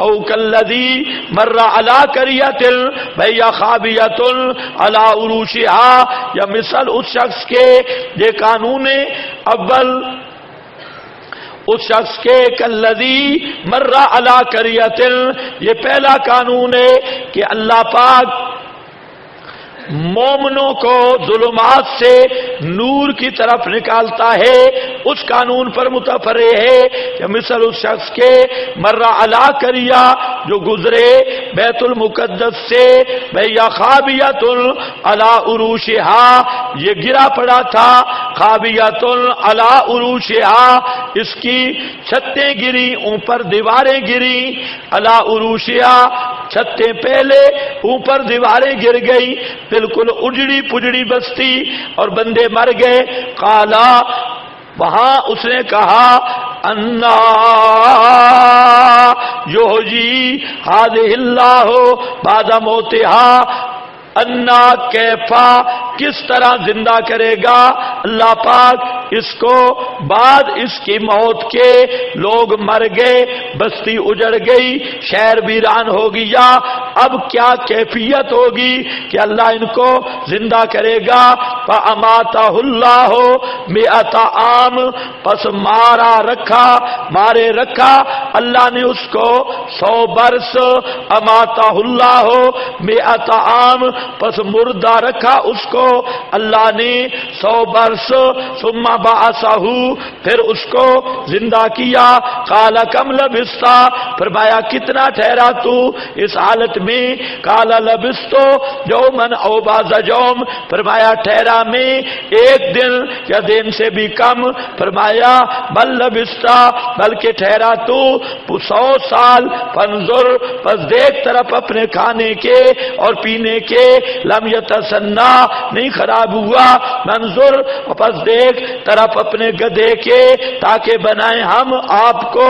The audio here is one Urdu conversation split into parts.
او کلذی مر علی قریۃ وہی خاویۃ علی عروشها، یا مثل اس شخص کے، یہ قانون اول اس شخص کے کلذی مر علی قریۃ، یہ پہلا قانون ہے کہ اللہ پاک مومنوں کو ظلمات سے نور کی طرف نکالتا ہے، اس قانون پر متفرع ہے کہ مثل اس شخص کے مر علی قریہ، جو گزرے بیت المقدس سے، وہی خاویۃ علی عروشها، یہ گرا پڑا تھا، خاویۃ علی عروشها، اس کی چھتیں گری، اوپر دیواریں گری، علی عروشها، چھتیں پہلے اوپر دیواریں گر گئی، بالکل اجڑی پجڑی بستی اور بندے مر گئے۔ قالا، وہاں اس نے کہا، انا یحیی ہذہ اللہ بعد موتہا، انا کیفا، کس طرح زندہ کرے گا اللہ پاک اس کو بعد اس کی موت کے، لوگ مر گئے، بستی اجڑ گئی، شہر ویران ہو گیا، اب کیا کیفیت ہوگی کہ اللہ ان کو زندہ کرے گا؟ فاماتہ اللہ مئۃ عام، پس مارے رکھا اللہ نے اس کو 100 برس، اماتہ اللہ مئۃ عام، پس مردہ رکھا اس کو اللہ نے 100 برس، ثم بعثہ، پھر اس کو زندہ کیا۔ قال کم لبثت، فرمایا کتنا ٹھہرا تو اس حالت میں؟ قال لبثت یوما او بعض یوم، فرمایا ٹھہرا میں ایک دن یا دن سے بھی کم، فرمایا بل لبثت، بلکہ ٹھہرا تو 100 سال، فانظر، پس دیکھ طرف اپنے کھانے کے اور پینے کے، لم یتسنا، نہیں خراب ہوا، منظر، پس دیکھ طرف اپنے گدھے کے، تاکہ بنائیں ہم آپ کو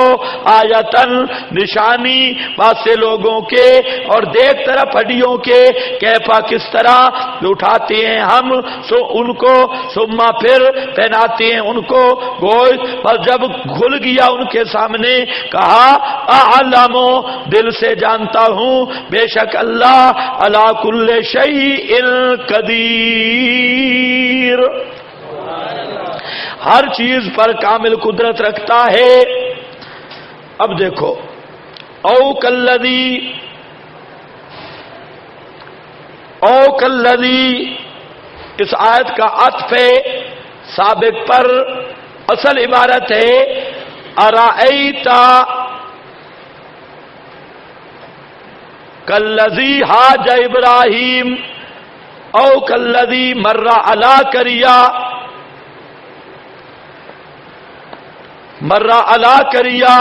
آیتن، نشانی واسطے لوگوں کے، اور دیکھ طرف ہڈیوں کے، کیفا، کس طرح اٹھاتے ہیں ہم سو ان کو، ثم پھر پہناتے ہیں ان کو گوشت، بس جب کھل گیا ان کے سامنے، کہا اعلم، دل سے جانتا ہوں، بے شک اللہ علی کل شیء قدیر، ہر چیز پر کامل قدرت رکھتا ہے۔ اب دیکھو، او کلذی، اس آیت کا عطف ہے سابق پر، اصل عبارت ہے ارائیت کلذی حاج ابراہیم او کلذی مر علی قریہ، مر علی قریہ،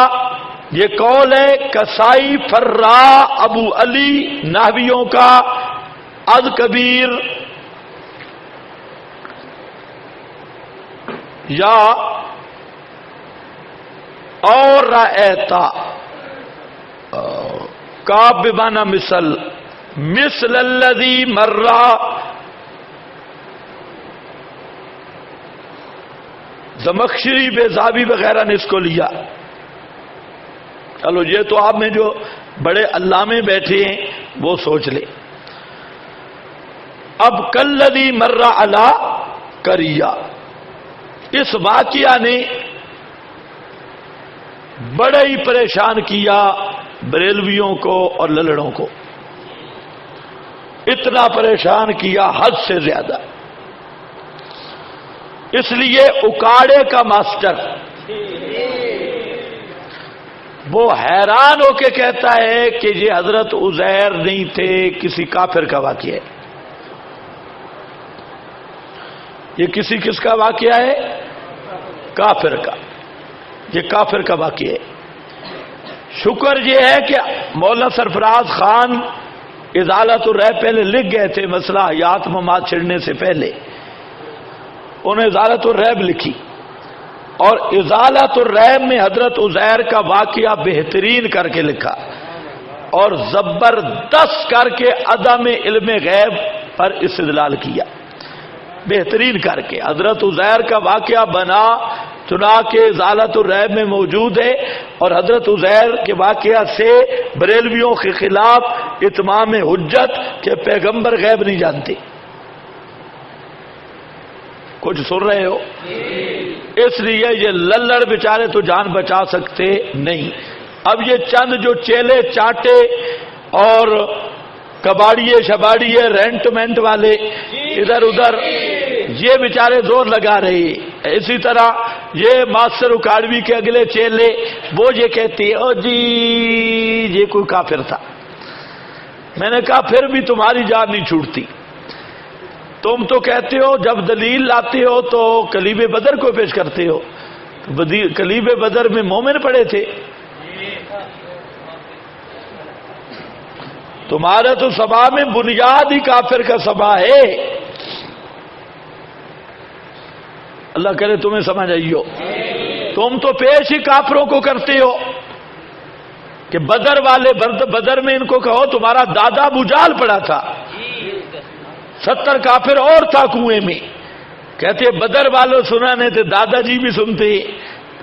یہ قول ہے کسائی، فرا، ابو علی نحویوں کا، از کبیر، یا اور رأیتا، کاب بمعنی مثل الذی مر، زمخشری بیضابی وغیرہ نے اس کو لیا۔ چلو یہ تو آپ میں جو بڑے علامے بیٹھے ہیں وہ سوچ لیں۔ اب کلذی مر علی قریہ، اس واقعہ نے بڑا ہی پریشان کیا بریلویوں کو اور للڑوں کو، اتنا پریشان کیا حد سے زیادہ، اس لیے اکاڑے کا ماسٹر وہ حیران ہو کے کہتا ہے کہ یہ حضرت عزیر نہیں تھے، کسی کافر کا واقعہ ہے۔ یہ کس کا واقعہ ہے؟ کافر کا، یہ کافر کا واقعہ ہے۔ شکر یہ ہے کہ مولانا سرفراز خان ازالت الریب پہلے لکھ گئے تھے، مسئلہ حیات ممات چھڑنے سے پہلے انہیں ازالت الریب لکھی، اور ازالت الریب میں حضرت عزیر کا واقعہ بہترین کر کے لکھا، اور زبردست کر کے عدم علم غیب پر استدلال کیا، بہترین کر کے حضرت عزیر کا واقعہ بنا چنانچہ ازالۃ الریب میں موجود ہے، اور حضرت عزیر کے واقعہ سے بریلویوں کے خلاف اتمام حجت کہ پیغمبر غیب نہیں جانتے۔ کچھ سن رہے ہو؟ اس لیے یہ للڑ بیچارے تو جان بچا سکتے نہیں۔ اب یہ چند جو چیلے چاٹے اور کباڑیے شباڑیے رینٹ مینٹ والے ادھر ادھر یہ بیچارے زور لگا رہے ہیں۔ اسی طرح یہ ماسٹر اکاڑوی کے اگلے چیلے وہ یہ کہتے ہیں او جی یہ کوئی کافر تھا۔ میں نے کہا پھر بھی تمہاری جان نہیں چھوٹتی، تم تو کہتے ہو جب دلیل لاتے ہو تو کلیب بدر کو پیش کرتے ہو، کلیب بدر میں مومن پڑے تھے، تمہارا تو سبا میں بنیاد ہی کافر کا سبا ہے۔ اللہ کرے تمہیں سمجھ آئی ہو۔ تم تو پیش ہی کافروں کو کرتے ہو کہ بدر والے بدر میں ان کو کہو تمہارا دادا ابو جہل پڑا تھا، 70 کافر اور تھا کنویں میں، کہتے بدر والوں سنا نہیں تھے، دادا جی بھی سنتے،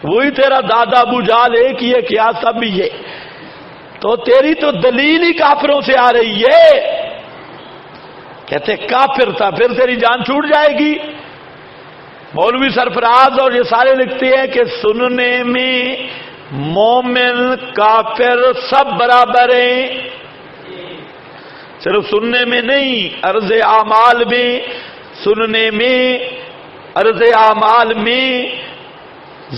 وہی تیرا دادا ابو جہل ایک ہی ہے کیا سب بھی ہے، تو تیری تو دلیل ہی کافروں سے آ رہی ہے۔ کہتے کافر تھا، پھر تیری جان چھوٹ جائے گی۔ مولوی سرفراز اور یہ سارے لکھتے ہیں کہ سننے میں مومن کافر سب برابر ہیں، صرف سننے میں نہیں، عرض اعمال میں، سننے میں، عرض اعمال میں،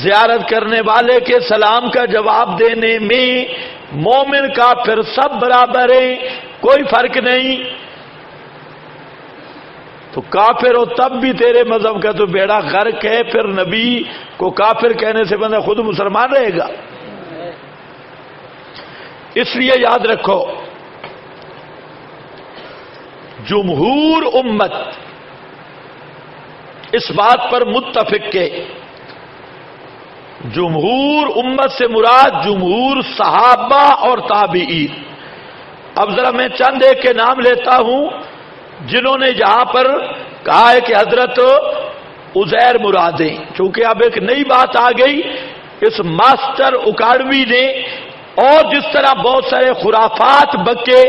زیارت کرنے والے کے سلام کا جواب دینے میں مومن کافر سب برابر ہیں، کوئی فرق نہیں۔ تو کافر ہو تب بھی تیرے مذہب کا تو بیڑا غرق ہے، پھر نبی کو کافر کہنے سے بندہ خود مسلمان رہے گا۔ اس لیے یاد رکھو جمہور امت اس بات پر متفق ہے، جمہور امت سے مراد جمہور صحابہ اور تابعین۔ اب ذرا میں چند ایک کے نام لیتا ہوں جنہوں نے یہاں پر کہا ہے کہ حضرت عزیر مراد ہیں، چونکہ اب ایک نئی بات آ گئی اس ماسٹر اکاڑوی نے، اور جس طرح بہت سارے خرافات بکے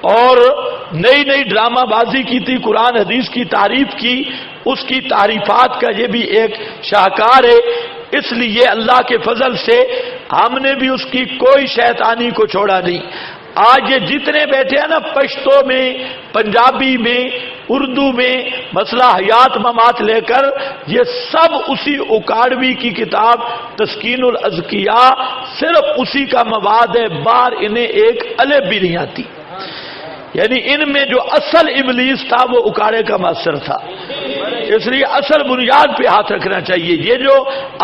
اور نئی نئی ڈرامہ بازی کی تھی، قرآن حدیث کی تعریف کی، اس کی تعریفات کا یہ بھی ایک شاہکار ہے۔ اس لیے اللہ کے فضل سے ہم نے بھی اس کی کوئی شیطانی کو چھوڑا نہیں۔ آج یہ جتنے بیٹھے ہیں نا پشتو میں، پنجابی میں، اردو میں مسئلہ حیات ممات لے کر، یہ سب اسی اکاڑوی کی کتاب تسکین الاذکیاء، صرف اسی کا مواد ہے، بار انہیں ایک الف بھی نہیں آتی۔ یعنی ان میں جو اصل ابلیس تھا وہ اکاڑے کا ماسٹر تھا، اس لیے اصل بنیاد پہ ہاتھ رکھنا چاہیے۔ یہ جو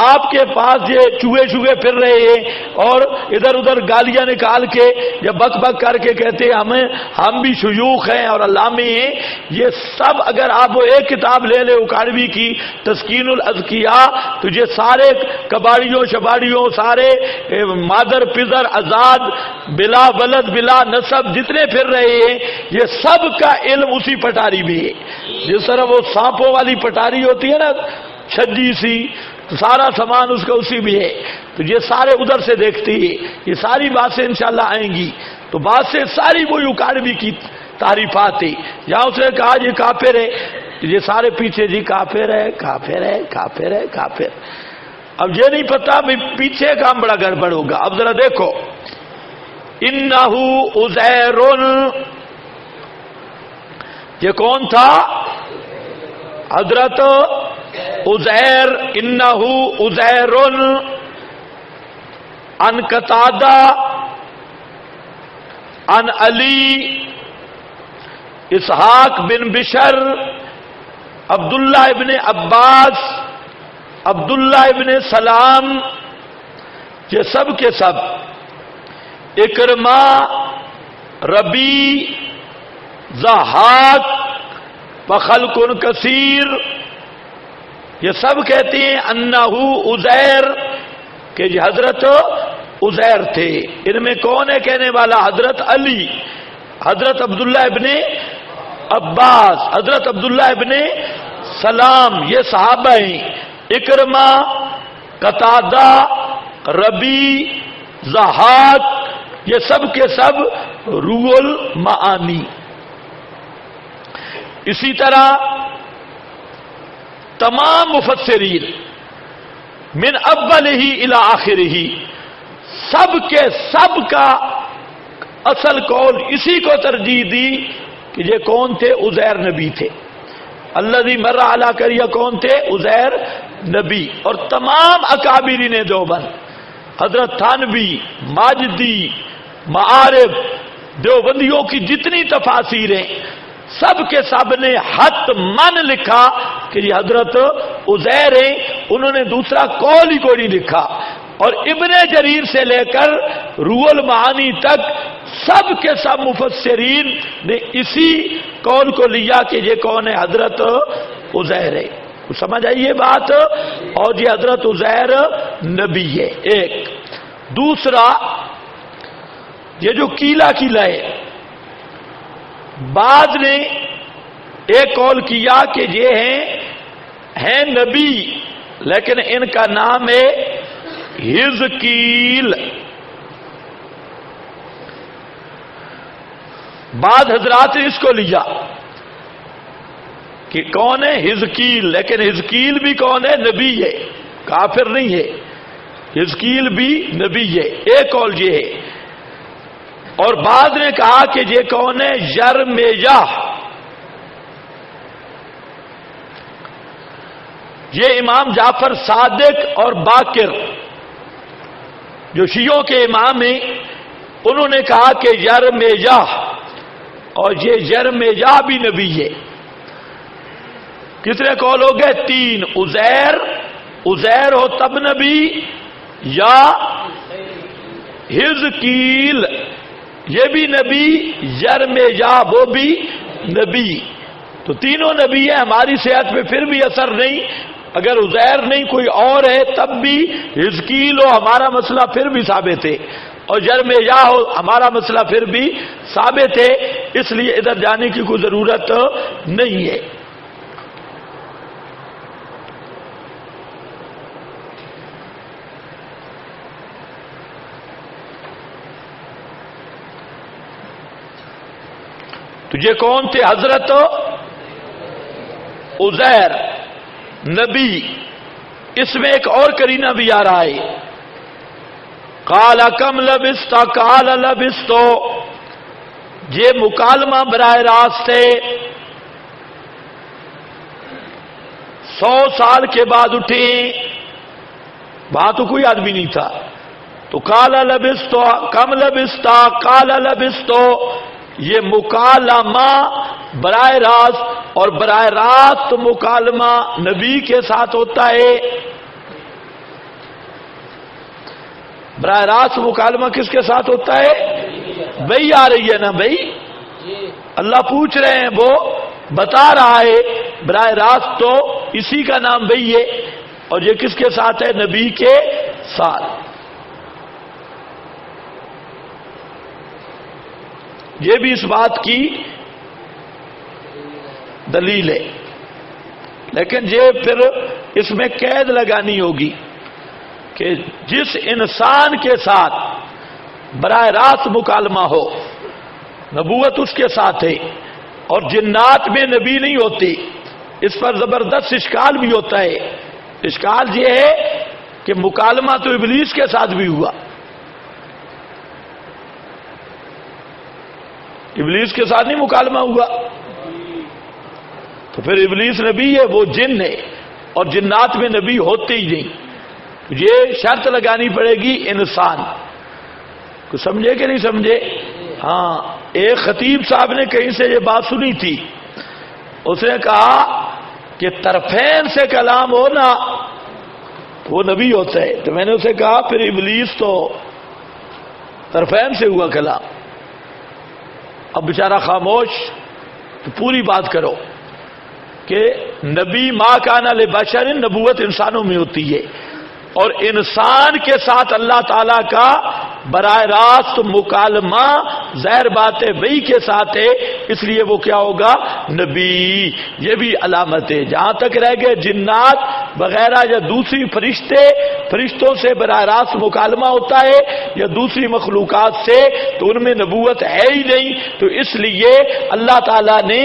آپ کے پاس یہ چوہے پھر رہے ہیں اور ادھر ادھر گالیاں نکال کے یا بک بک کر کے کہتے ہیں ہم بھی شیوخ ہیں اور علامے ہیں، یہ سب اگر آپ وہ ایک کتاب لے لیں اکاڑوی کی تسکین الاذکیاء، تو یہ سارے کباڑیوں شباڑیوں، سارے مادر پدر آزاد بلا ولد بلا نسب جتنے پھر رہے ہیں، یہ سب کا علم اسی پٹاری میں ہے۔ جس طرح وہ سانپوں والی پٹاری ہوتی ہے نا چھجی سی، تو سارا سامان اس کا اسی میں ہے، تو یہ سارے ادھر سے دیکھتی ہے۔ یہ ساری باتیں انشاءاللہ آئیں گی، تو بات سے ساری وہی اکاڑوی کی تعریفات ہے۔ یہاں اس نے کہا یہ کافر ہے، یہ سارے پیچھے جی کافر ہے کافر ہے کافر ہے کافر۔ اب یہ نہیں پتا پیچھے کام بڑا گڑبڑ ہوگا۔ اب ذرا دیکھو، انہ عزیر، یہ کون تھا؟ حضرت عزیر۔ انہ عزیر عن قتادہ عن علی اسحاق بن بشر عبداللہ ابن عباس عبداللہ ابن سلام، یہ سب کے سب اکرمہ ربی ضحاک وخلق کثیر، یہ سب کہتے ہیں انہ عزیر کہ یہ حضرت عزیر تھے۔ ان میں کون ہے کہنے والا؟ حضرت علی، حضرت عبداللہ ابن عباس، حضرت عبداللہ ابن سلام، یہ صحابہ ہیں۔ اکرمہ قتادہ، ربی، ضحاک، یہ سب کے سب روح المعانی. اسی طرح تمام مفسرین من اول ہی الی آخر ہی سب کے سب کا اصل قول اسی کو ترجیح دی کہ یہ کون تھے؟ عزیر نبی تھے. الذی مر علی قریہ کون تھے؟ عزیر نبی. اور تمام اکابرین دیوبند، حضرت تھانوی، ماجدی، معارف، دیوبندیوں کی جتنی تفاسیریں، سب کے سب نے حتماً لکھا کہ یہ حضرت عزیر ہیں. انہوں نے دوسرا قول ہی کوئی نہیں لکھا. اور ابن جریر سے لے کر روح المعانی تک سب کے سب مفسرین نے اسی قول کو لیا کہ یہ کون ہے؟ حضرت عزیر ہے. سمجھ آئیے بات؟ اور یہ حضرت عزیر نبی ہے. ایک دوسرا، یہ جو کیلا ہے، بعض نے ایک قول کیا کہ یہ ہیں نبی، لیکن ان کا نام ہے حزقیل. بعض حضرات نے اس کو لیا کہ کون ہے؟ حزقیل. لیکن حزقیل بھی کون ہے؟ نبی ہے، کافر نہیں ہے. حزقیل بھی نبی ہے. ایک قول یہ ہے. اور بعض نے کہا کہ یہ کون ہے؟ یرمیہ. یہ امام جعفر صادق اور باقر جو شیعوں کے امام ہیں، انہوں نے کہا کہ یرمیہ، اور یہ یرمیہ بھی نبی ہے. کتنے قول ہو گئے؟ تین. عزیر ہو تب نبی، یا حزقیل یہ بھی نبی، یرمیہ وہ بھی نبی. تو تینوں نبی ہیں. ہماری صحت پہ پھر بھی اثر نہیں. اگر عزیر نہیں کوئی اور ہے تب بھی حزقیل ہو ہمارا مسئلہ پھر بھی ثابت ہے، اور یرمیہ ہو ہمارا مسئلہ پھر بھی ثابت ہے. اس لیے ادھر جانے کی کوئی ضرورت نہیں ہے. تو یہ کون تھے؟ حضرت عزیر نبی. اس میں ایک اور کرینہ بھی آ رہا ہے. قال کم لبست قال لبست، یہ مکالمہ براہ راست ہے. 100 سال کے بعد اٹھے، وہاں تو کوئی آدمی نہیں تھا. تو قال لبست کم لبست قال لبست، یہ مکالمہ براہ راست. اور براہ راست مکالمہ نبی کے ساتھ ہوتا ہے. براہ راست مکالمہ کس کے ساتھ ہوتا ہے؟ بھائی آ رہی ہے نا بھائی، اللہ پوچھ رہے ہیں، وہ بتا رہا ہے. براہ راست تو اسی کا نام بھائی ہے. اور یہ کس کے ساتھ ہے؟ نبی کے ساتھ. یہ بھی اس بات کی دلیل ہے. لیکن یہ پھر اس میں قید لگانی ہوگی کہ جس انسان کے ساتھ براہ راست مکالمہ ہو، نبوت اس کے ساتھ ہے، اور جنات میں نبی نہیں ہوتی. اس پر زبردست اشکال بھی ہوتا ہے. اشکال یہ ہے کہ مکالمہ تو ابلیس کے ساتھ بھی ہوا. ابلیس کے ساتھ نہیں مکالمہ ہوا، تو پھر ابلیس نبی ہے، وہ جن ہے، اور جنات میں نبی ہوتے ہی نہیں. یہ شرط لگانی پڑے گی انسان کو. سمجھے کہ نہیں سمجھے؟ ہاں. ایک خطیب صاحب نے کہیں سے یہ بات سنی تھی. اس نے کہا کہ طرفین سے کلام ہونا وہ نبی ہوتا ہے. تو میں نے اسے کہا پھر ابلیس تو طرفین سے ہوا کلام. اب بیچارہ خاموش. تو پوری بات کرو کہ نبی ما کان لبشر، نبوت انسانوں میں ہوتی ہے، اور انسان کے ساتھ اللہ تعالیٰ کا براہ راست مکالمہ ظاہر بات ہے وہی کے ساتھ ہے. اس لیے وہ کیا ہوگا؟ نبی. یہ بھی علامت ہے. جہاں تک رہ گئے جنات، وغیرہ یا دوسری فرشتوں سے براہ راست مکالمہ ہوتا ہے یا دوسری مخلوقات سے، تو ان میں نبوت ہے ہی نہیں. تو اس لیے اللہ تعالیٰ نے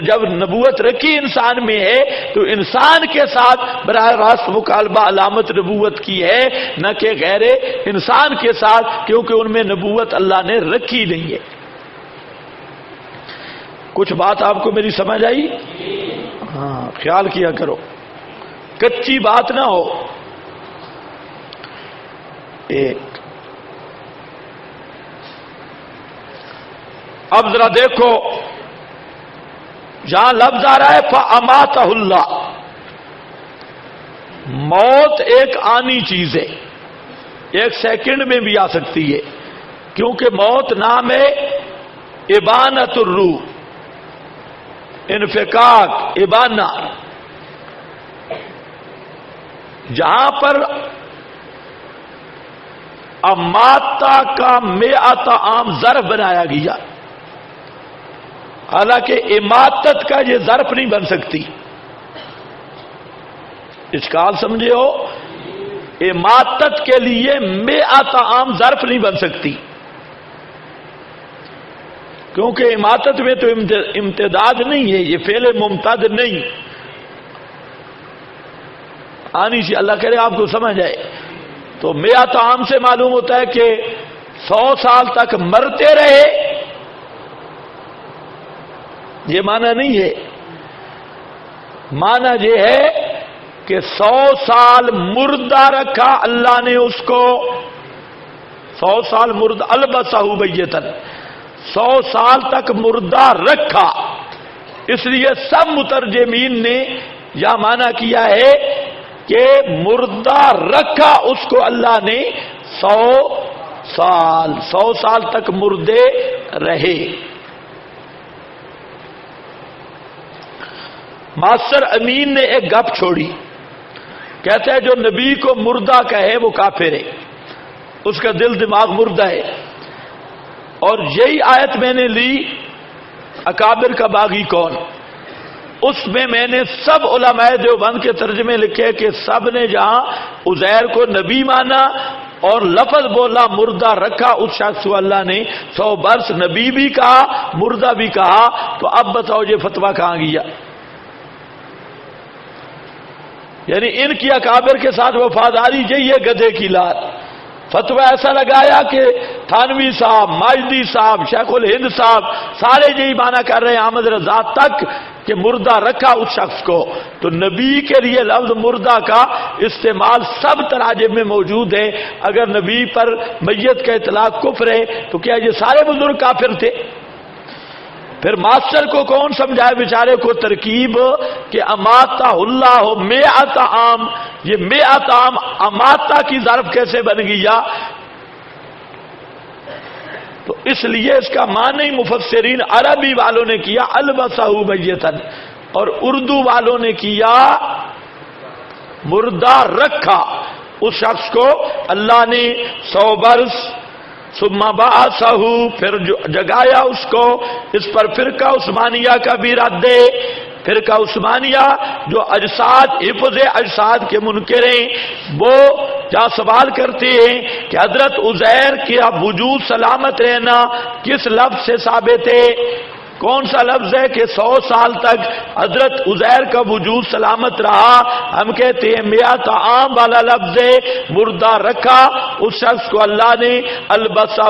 جب نبوت رکھی انسان میں ہے تو انسان کے ساتھ براہ راست مکالمہ علامت نبوت کی ہے، نہ کہ غیر انسان کے ساتھ، کیونکہ ان میں نبوت اللہ نے رکھی نہیں ہے. کچھ بات آپ کو میری سمجھ آئی؟ ہاں، خیال کیا کرو، کچی بات نہ ہو. ایک اب ذرا دیکھو، جہاں لفظ آ رہا ہے فَأَمَاتَهُ اللَّهُ، موت ایک آنی چیز ہے، ایک سیکنڈ میں بھی آ سکتی ہے، کیونکہ موت نام ہے ابانۃ الروح، انفکاک، ابانہ. جہاں پر اماتا کا مئات عام ظرف بنایا گیا، حالانکہ اماتت کا یہ ظرف نہیں بن سکتی. اشکال سمجھے ہو؟ اماتت کے لیے مئات عام ظرف نہیں بن سکتی، کیونکہ اماتت میں تو امتداد نہیں ہے، یہ فعل ممتد نہیں آنی سی. اللہ کرے آپ کو سمجھ آئے. تو مئات عام سے معلوم ہوتا ہے کہ 100 سال تک مرتے رہے، یہ معنی نہیں ہے. معنی یہ ہے کہ 100 سال مردہ رکھا اللہ نے اس کو، 100 سال مردہ، البسہ بیتن، 100 سال تک مردہ رکھا. اس لیے سب مترجمین نے یہ معنی کیا ہے کہ مردہ رکھا اس کو اللہ نے 100 سال تک مردے رہے. ماسٹر امین نے ایک گپ چھوڑی، کہتے ہیں جو نبی کو مردہ کہے وہ کافر ہے، اس کا دل دماغ مردہ ہے. اور یہی آیت میں نے لی اکابر کا باغی کون، اس میں نے سب علماء دیوبند کے ترجمے لکھے کہ سب نے جہاں عزیر کو نبی مانا اور لفظ بولا مردہ رکھا، اس شخص کو اللہ نے 100 برس نبی بھی کہا مردہ بھی کہا. تو اب بتاؤ یہ فتویٰ کہاں گیا؟ یعنی ان کی اکابر کے ساتھ وفاداری یہی ہے گدھے کی لات. فتویٰ ایسا لگایا کہ تھانوی صاحب، ماجدی صاحب، شیخ الہند صاحب سارے یہی معنی کر رہے ہیں احمد رضا تک کہ مردہ رکھا اس شخص کو. تو نبی کے لیے لفظ مردہ کا استعمال سب تراجم میں موجود ہے. اگر نبی پر میت کا اطلاق کفر ہے تو کیا یہ سارے بزرگ کافر تھے؟ پھر ماسٹر کو کون سمجھائے بیچارے کو ترکیب کہ اماتا اللہ ہو مئات عام، یہ مئات عام اماتا کی ظرف کیسے بن گیا؟ تو اس لیے اس کا معنی مفسرین عربی والوں نے کیا البسہ بیتن اور اردو والوں نے کیا مردہ رکھا. اس شخص کو اللہ نے 100 برس ثم بعثہ، پھر جگایا اس کو. اس پر فرقہ عثمانیہ کا بھی رد ہے. فرقہ عثمانیہ جو اجساد، حفظ اجساد کے منکر ہیں، وہ جہاں سوال کرتے ہیں کہ حضرت عزیر کا وجود سلامت رہنا کس لفظ سے ثابت ہے؟ کون سا لفظ ہے کہ 100 سال تک حضرت عزیر کا وجود سلامت رہا؟ ہم کہتے ہیں مئات عام والا لفظ ہے مردہ رکھا اس شخص کو اللہ نے البسہ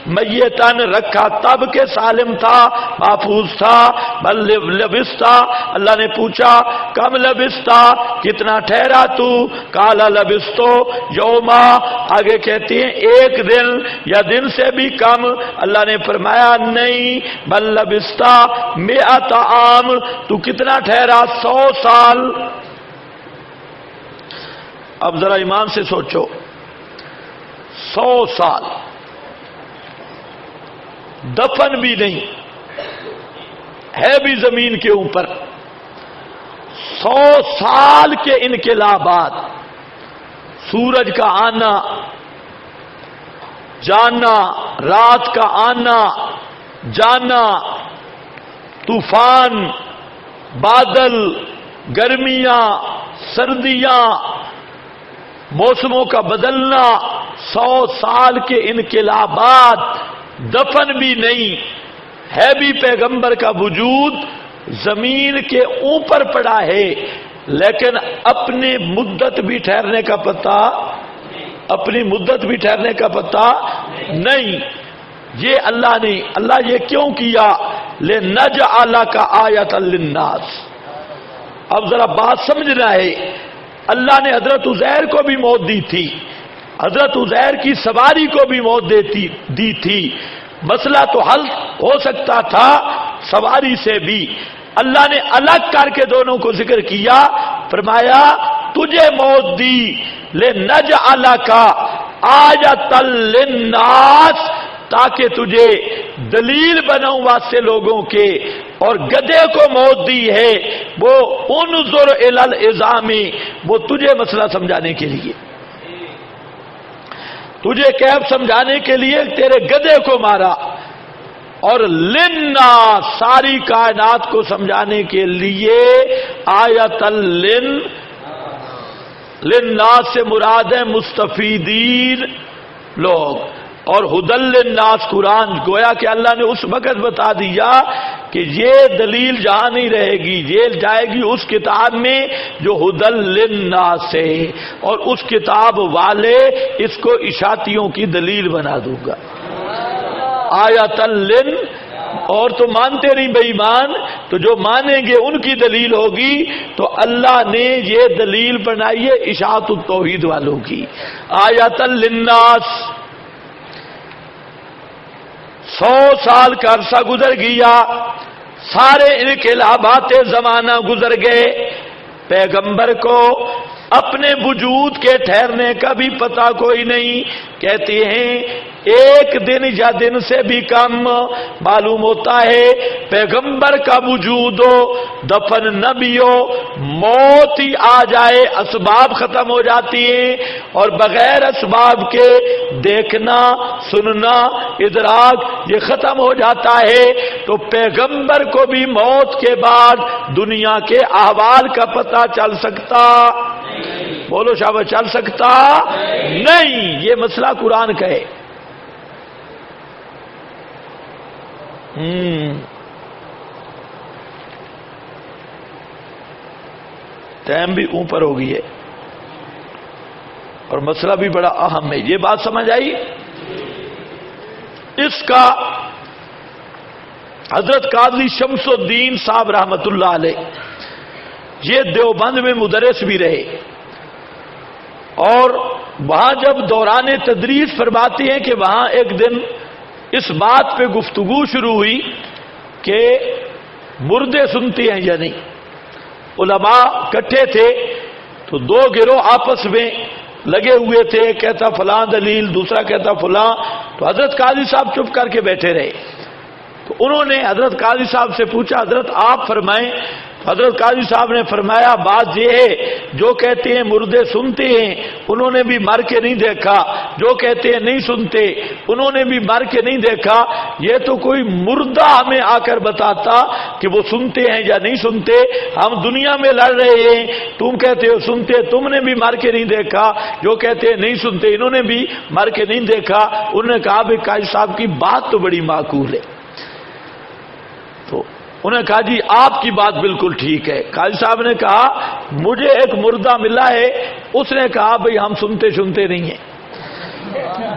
میتن رکھا تب کہ سالم تھا، محفوظ تھا. بل لبستا، اللہ نے پوچھا کم لبستا، کتنا ٹھہرا تو؟ کالا لبستو یوما، آگے کہتے ہیں ایک دن یا دن سے بھی کم. اللہ نے فرمایا نہیں، بل لبستا مئات عام، تو کتنا ٹھہرا؟ 100 سال. اب ذرا ایمان سے سوچو، 100 سال دفن بھی نہیں ہے بھی زمین کے اوپر، 100 سال کے انقلابات، سورج کا آنا جانا، رات کا آنا جانا، طوفان، بادل، گرمیاں، سردیاں، موسموں کا بدلنا، 100 سال کے انقلابات، دفن بھی نہیں ہے، بھی پیغمبر کا وجود زمین کے اوپر پڑا ہے، لیکن اپنی مدت بھی ٹھہرنے کا پتہ، اپنی مدت بھی ٹھہرنے کا پتہ نہیں۔ یہ اللہ نے، اللہ یہ کیوں کیا؟ لِنَجْعَلَكَ آیَةً لِلنَّاسِ۔ اب ذرا بات سمجھنا ہے، اللہ نے حضرت عزیر کو بھی موت دی تھی، حضرت عزیر کی سواری کو بھی موت دی تھی، مسئلہ تو حل ہو سکتا تھا سواری سے بھی، اللہ نے الگ کر کے دونوں کو ذکر کیا، فرمایا تجھے موت دی لِنَجْعَلَكَ آیَةً لِلنَّاسِ، تاکہ تجھے دلیل بناؤں واسطے لوگوں کے، اور گدھے کو موت دی ہے وہ انظر الی العظام، وہ تجھے مسئلہ سمجھانے کے لیے، تجھے کیف سمجھانے کے لیے تیرے گدھے کو مارا، اور للناس ساری کائنات کو سمجھانے کے لیے آیۃ للناس سے مراد ہے مستفیدین لوگ، اور ہدی للناس قرآن گویا کہ اللہ نے اس وقت بتا دیا کہ یہ دلیل جہاں نہیں رہے گی، یہ جائے گی اس کتاب میں جو ہدی للناس ہے، اور اس کتاب والے اس کو اشاعتیوں کی دلیل بنا دوں گا، آیۃ لن، اور تو مانتے نہیں بے ایمان، تو جو مانیں گے ان کی دلیل ہوگی، تو اللہ نے یہ دلیل بنائی ہے اشاعت التوحید والوں کی، آیۃ للناس۔ 100 سال کا عرصہ گزر گیا، سارے انقلابات زمانہ گزر گئے، پیغمبر کو اپنے وجود کے ٹھہرنے کا بھی پتہ کوئی نہیں، کہتے ہیں ایک دن یا دن سے بھی کم معلوم ہوتا ہے پیغمبر کا وجود ہو، دفن نہ بھی ہو، موت ہی آ جائے، اسباب ختم ہو جاتی ہیں، اور بغیر اسباب کے دیکھنا، سننا، ادراک یہ ختم ہو جاتا ہے، تو پیغمبر کو بھی موت کے بعد دنیا کے احوال کا پتہ چل سکتا، بولو شاباش، چل سکتا نہیں، یہ مسئلہ قرآن کا ہے۔ ٹائم بھی اوپر ہو گئی ہے اور مسئلہ بھی بڑا اہم ہے، یہ بات سمجھ آئی؟ اس کا حضرت قاضی شمس الدین صاحب رحمت اللہ علیہ یہ دیوبند میں مدرس بھی رہے، اور وہاں جب دوران تدریس فرماتے ہیں کہ وہاں ایک دن اس بات پہ گفتگو شروع ہوئی کہ مردے سنتے ہیں یا نہیں، علماء اکٹھے تھے تو 2 گروہ آپس میں لگے ہوئے تھے، ایک کہتا فلاں دلیل، دوسرا کہتا فلاں، تو حضرت قاضی صاحب چپ کر کے بیٹھے رہے، تو انہوں نے حضرت قاضی صاحب سے پوچھا حضرت آپ فرمائیں، حضرت قاضی صاحب نے فرمایا بات یہ ہے جو کہتے ہیں مردے سنتے ہیں انہوں نے بھی مر کے نہیں دیکھا، جو کہتے ہیں نہیں سنتے انہوں نے بھی مر کے نہیں دیکھا، یہ تو کوئی مردہ ہمیں آ کر بتاتا کہ وہ سنتے ہیں یا نہیں سنتے، ہم دنیا میں لڑ رہے ہیں، تم کہتے ہو سنتے، تم نے بھی مر کے نہیں دیکھا، جو کہتے ہیں نہیں سنتے انہوں نے بھی مر کے نہیں دیکھا۔ انہوں نے کہا بھائی قاضی صاحب کی بات تو بڑی معقول ہے، تو انہوں نے کہا جی آپ کی بات بالکل ٹھیک ہے۔ قاضی صاحب نے کہا مجھے ایک مردہ ملا ہے، اس نے کہا بھئی ہم سنتے نہیں ہیں،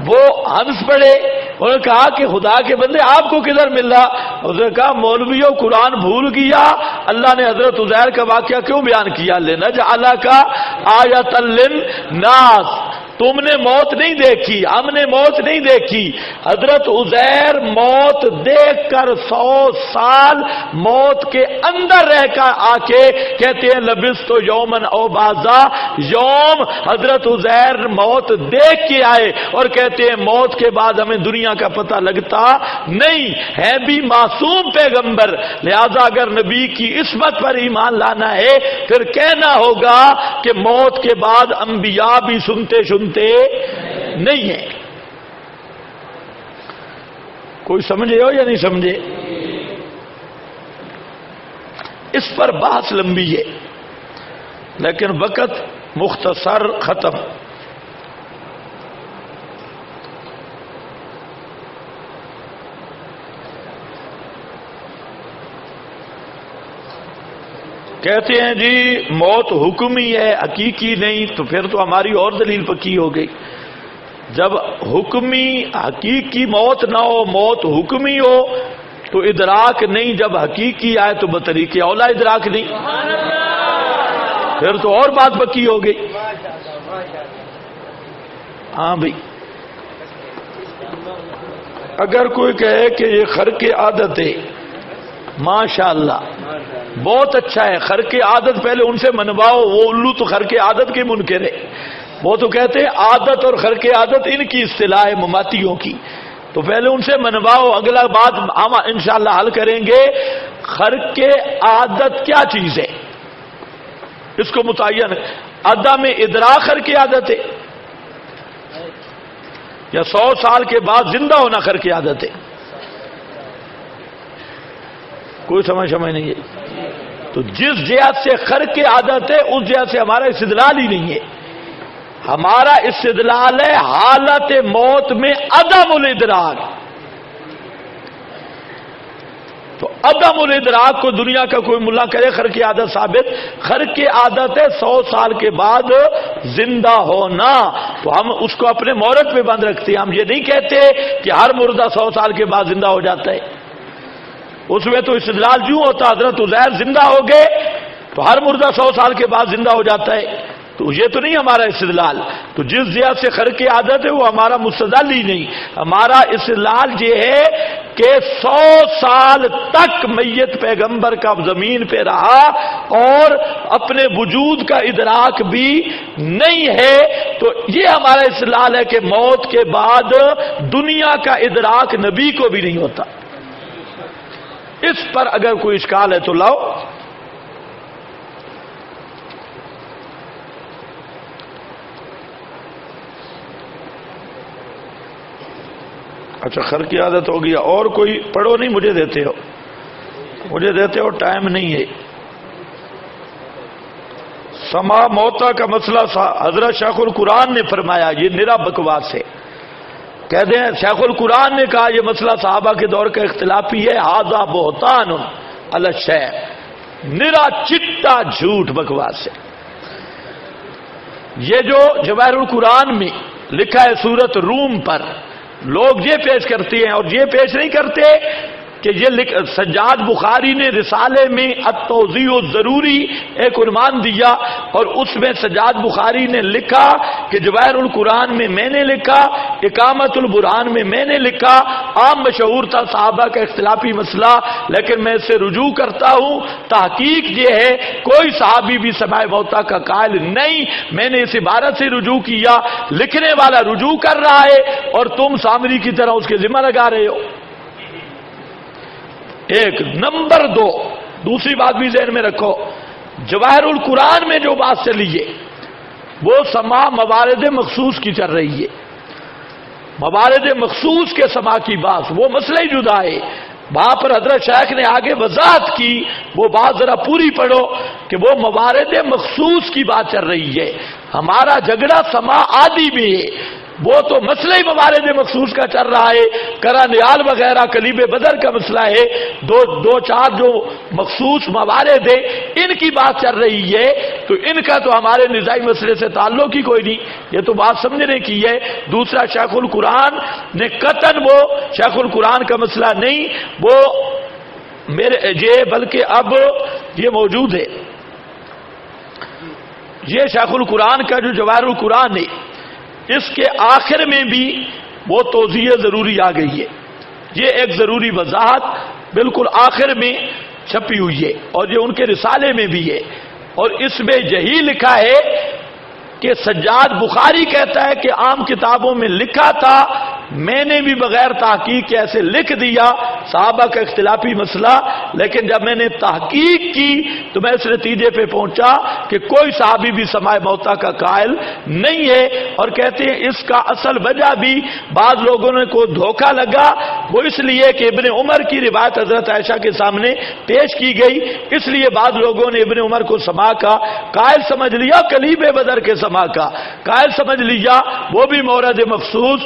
وہ ہنس پڑے، انہوں نے کہا کہ خدا کے بندے آپ کو کدھر مل رہا؟ اس نے کہا مولویوں قرآن بھول گیا، اللہ نے حضرت عزیر کا واقعہ کیوں بیان کیا؟ لِنَجْعَلَكَ آیَةً لِلنَّاسِ، تم نے موت نہیں دیکھی، ہم نے موت نہیں دیکھی، حضرت عزیر موت دیکھ کر 100 سال موت کے اندر رہ کر آ کے کہتے ہیں لبثت یومن او بعضا یوم، حضرت عزیر موت دیکھ کے آئے اور کہتے ہیں موت کے بعد ہمیں دنیا کا پتہ لگتا نہیں ہے، بھی معصوم پیغمبر، لہذا اگر نبی کی عصمت پر ایمان لانا ہے پھر کہنا ہوگا کہ موت کے بعد انبیاء بھی سنتے نہیں ہیں۔ کوئی سمجھے ہو یا نہیں سمجھے؟ اس پر بحث لمبی ہے، لیکن وقت مختصر ختم. کہتے ہیں جی موت حکمی ہے حقیقی نہیں، تو پھر تو ہماری اور دلیل پکی ہو گئی. جب حکمی حقیقی موت نہ ہو، موت حکمی ہو تو ادراک نہیں، جب حقیقی آئے تو بطریق اولا ادراک نہیں، پھر تو اور بات پکی ہو گئی. ہاں بھائی، اگر کوئی کہے کہ یہ خرق عادت ہے، ماشاء اللہ بہت اچھا ہے، خرق عادت پہلے ان سے منواؤ. وہ الو تو خرق عادت کے منکر ہے، وہ تو کہتے ہیں عادت اور خرق عادت ان کی اصطلاح ہے مماتیوں کی، تو پہلے ان سے منواؤ. اگلا بات ہم انشاءاللہ حل کریں گے. خرق عادت کیا چیز ہے اس کو متعین، عدم ادراک خرق عادت ہے یا 100 سال کے بعد زندہ ہونا خرق عادت ہے؟ کوئی سمجھ نہیں ہے. تو جس جہت سے خرق عادت ہے اس جہت سے ہمارا استدلال ہی نہیں ہے. ہمارا استدلال ہے حالت موت میں عدم الادراک. تو عدم الادراک کو دنیا کا کوئی ملا کرے خرق عادت ثابت، خرق عادت ہے 100 سال کے بعد زندہ ہونا، تو ہم اس کو اپنے مورد پہ بند رکھتے ہیں. ہم یہ نہیں کہتے کہ ہر مردہ 100 سال کے بعد زندہ ہو جاتا ہے. اس میں تو استدلال یوں ہوتا حضرت عزیر زندہ ہو گئے تو ہر مردہ 100 سال کے بعد زندہ ہو جاتا ہے، تو یہ تو نہیں ہمارا استدلال. تو جس جہت سے خرق عادت ہے وہ ہمارا مستدل ہی نہیں. ہمارا استدلال یہ ہے کہ 100 سال تک میت پیغمبر کا زمین پہ رہا اور اپنے وجود کا ادراک بھی نہیں ہے، تو یہ ہمارا استدلال ہے کہ موت کے بعد دنیا کا ادراک نبی کو بھی نہیں ہوتا. اس پر اگر کوئی اشکال ہے تو لاؤ. اچھا خرق کی عادت ہو گیا، اور کوئی پڑھو نہیں، مجھے دیتے ہو، مجھے دیتے ہو، ٹائم نہیں ہے. سما موتا کا مسئلہ حضرت شیخ القرآن نے فرمایا یہ نرا بکواس ہے. کہتے ہیں شیخ القرآن نے کہا یہ مسئلہ صحابہ کے دور کا اختلافی ہے. ھذا بہتان علی الشیخ، نرا چٹا جھوٹ بکواس ہے. یہ جو جواہر القرآن میں لکھا ہے سورت روم پر، لوگ یہ پیش کرتے ہیں اور یہ پیش نہیں کرتے کہ یہ سجاد بخاری نے رسالے میں التوضیح الضروری ایک عنوان دیا اور اس میں سجاد بخاری نے لکھا کہ جواہر القرآن میں میں نے لکھا، اقامت البرہان میں میں نے لکھا. عام مشہور تھا صحابہ کا اختلافی مسئلہ، لیکن میں اس سے رجوع کرتا ہوں. تحقیق یہ ہے کوئی صحابی بھی سماع موتا کا قائل نہیں. میں نے اس عبارت سے رجوع کیا، لکھنے والا رجوع کر رہا ہے اور تم سامری کی طرح اس کے ذمہ لگا رہے ہو. ایک نمبر دو، دوسری بات بھی ذہن میں رکھو، جواہر القرآن میں جو بات چلی ہے وہ سما موارد مخصوص کی چل رہی ہے. موارد مخصوص کے سما کی بات وہ مسئلہ ہی جدا ہے. وہاں پر حضرت شیخ نے آگے وضاحت کی، وہ بات ذرا پوری پڑھو کہ وہ موارد مخصوص کی بات چل رہی ہے. ہمارا جھگڑا سما عادی میں ہے، وہ تو مسئلہ ہی موارد مخصوص کا چل رہا ہے. کرا نیال وغیرہ کلیب بدر کا مسئلہ ہے، دو چار جو مخصوص موارد ہیں ان کی بات چل رہی ہے. تو ان کا تو ہمارے نظائی مسئلے سے تعلق ہی کوئی نہیں. یہ تو بات سمجھنے کی ہے. دوسرا شیخ القرآن نے قطعاً وہ شیخ القرآن کا مسئلہ نہیں، وہ میرے یہ بلکہ اب یہ موجود ہے. یہ شیخ القرآن کا جو جواہر القرآن ہے اس کے آخر میں بھی وہ توضیح ضروری آ گئی ہے. یہ ایک ضروری وضاحت بالکل آخر میں چھپی ہوئی ہے اور یہ ان کے رسالے میں بھی ہے. اور اس میں یہی لکھا ہے کہ سجاد بخاری کہتا ہے کہ عام کتابوں میں لکھا تھا، میں نے بھی بغیر تحقیق کے ایسے لکھ دیا صحابہ کا اختلافی مسئلہ، لیکن جب میں نے تحقیق کی تو میں اس نتیجے پہ پہنچا کہ کوئی صحابی بھی سماع موتا کا قائل نہیں ہے۔ اور کہتے ہیں اس کا اصل وجہ بھی بعض لوگوں نے کو دھوکہ لگا، وہ اس لیے کہ ابن عمر کی روایت حضرت عائشہ کے سامنے پیش کی گئی، اس لیے بعض لوگوں نے ابن عمر کو سماع کا قائل سمجھ لیا، کلیب بدر کے سماع کا قائل سمجھ لیا، وہ بھی مورد مخصوص،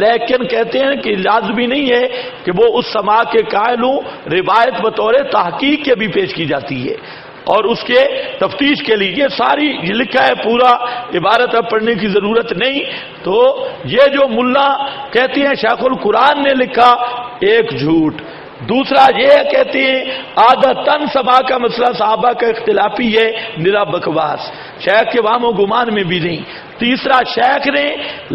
لیکن کہتے ہیں کہ لازمی نہیں ہے کہ وہ اس سماع کے قائل ہوں، روایت بطور تحقیق کے بھی پیش کی جاتی ہے اور اس کے تفتیش کے لیے یہ ساری لکھا ہے، پورا عبارت اب پڑھنے کی ضرورت نہیں۔ تو یہ جو ملا کہتے ہیں شیخ القرآن نے لکھا، ایک جھوٹ، دوسرا یہ کہتے ہیں عادتاً سماع کا مسئلہ صحابہ کا اختلافی ہے، نرا بکواس، شیخ کے وہم و گمان میں بھی نہیں۔ تیسرا شیخ نے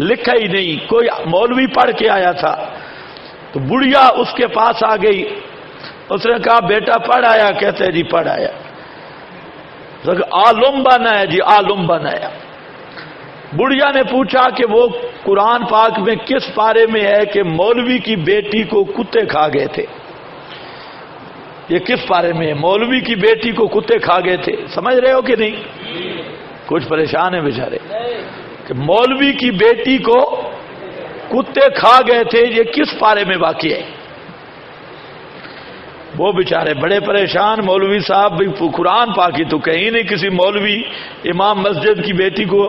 لکھا ہی نہیں، کوئی مولوی پڑھ کے آیا تھا تو بڑھیا اس کے پاس آ گئی، اس نے کہا بیٹا پڑھ آیا؟ کہتے جی پڑھ آیا۔ عالم بنایا جی عالم بنایا۔ بڑھیا نے پوچھا کہ وہ قرآن پاک میں کس پارے میں ہے کہ مولوی کی بیٹی کو کتے کھا گئے تھے؟ یہ کس پارے میں ہے مولوی کی بیٹی کو کتے کھا گئے تھے؟ سمجھ رہے ہو کہ نہیں؟ کچھ پریشان ہیں بیچارے کہ مولوی کی بیٹی کو کتے کھا گئے تھے، یہ کس پارے میں واقع ہے؟ وہ بیچارے بڑے پریشان، مولوی صاحب بھی قرآن پاک کی تو کہیں نہیں کسی مولوی امام مسجد کی بیٹی کو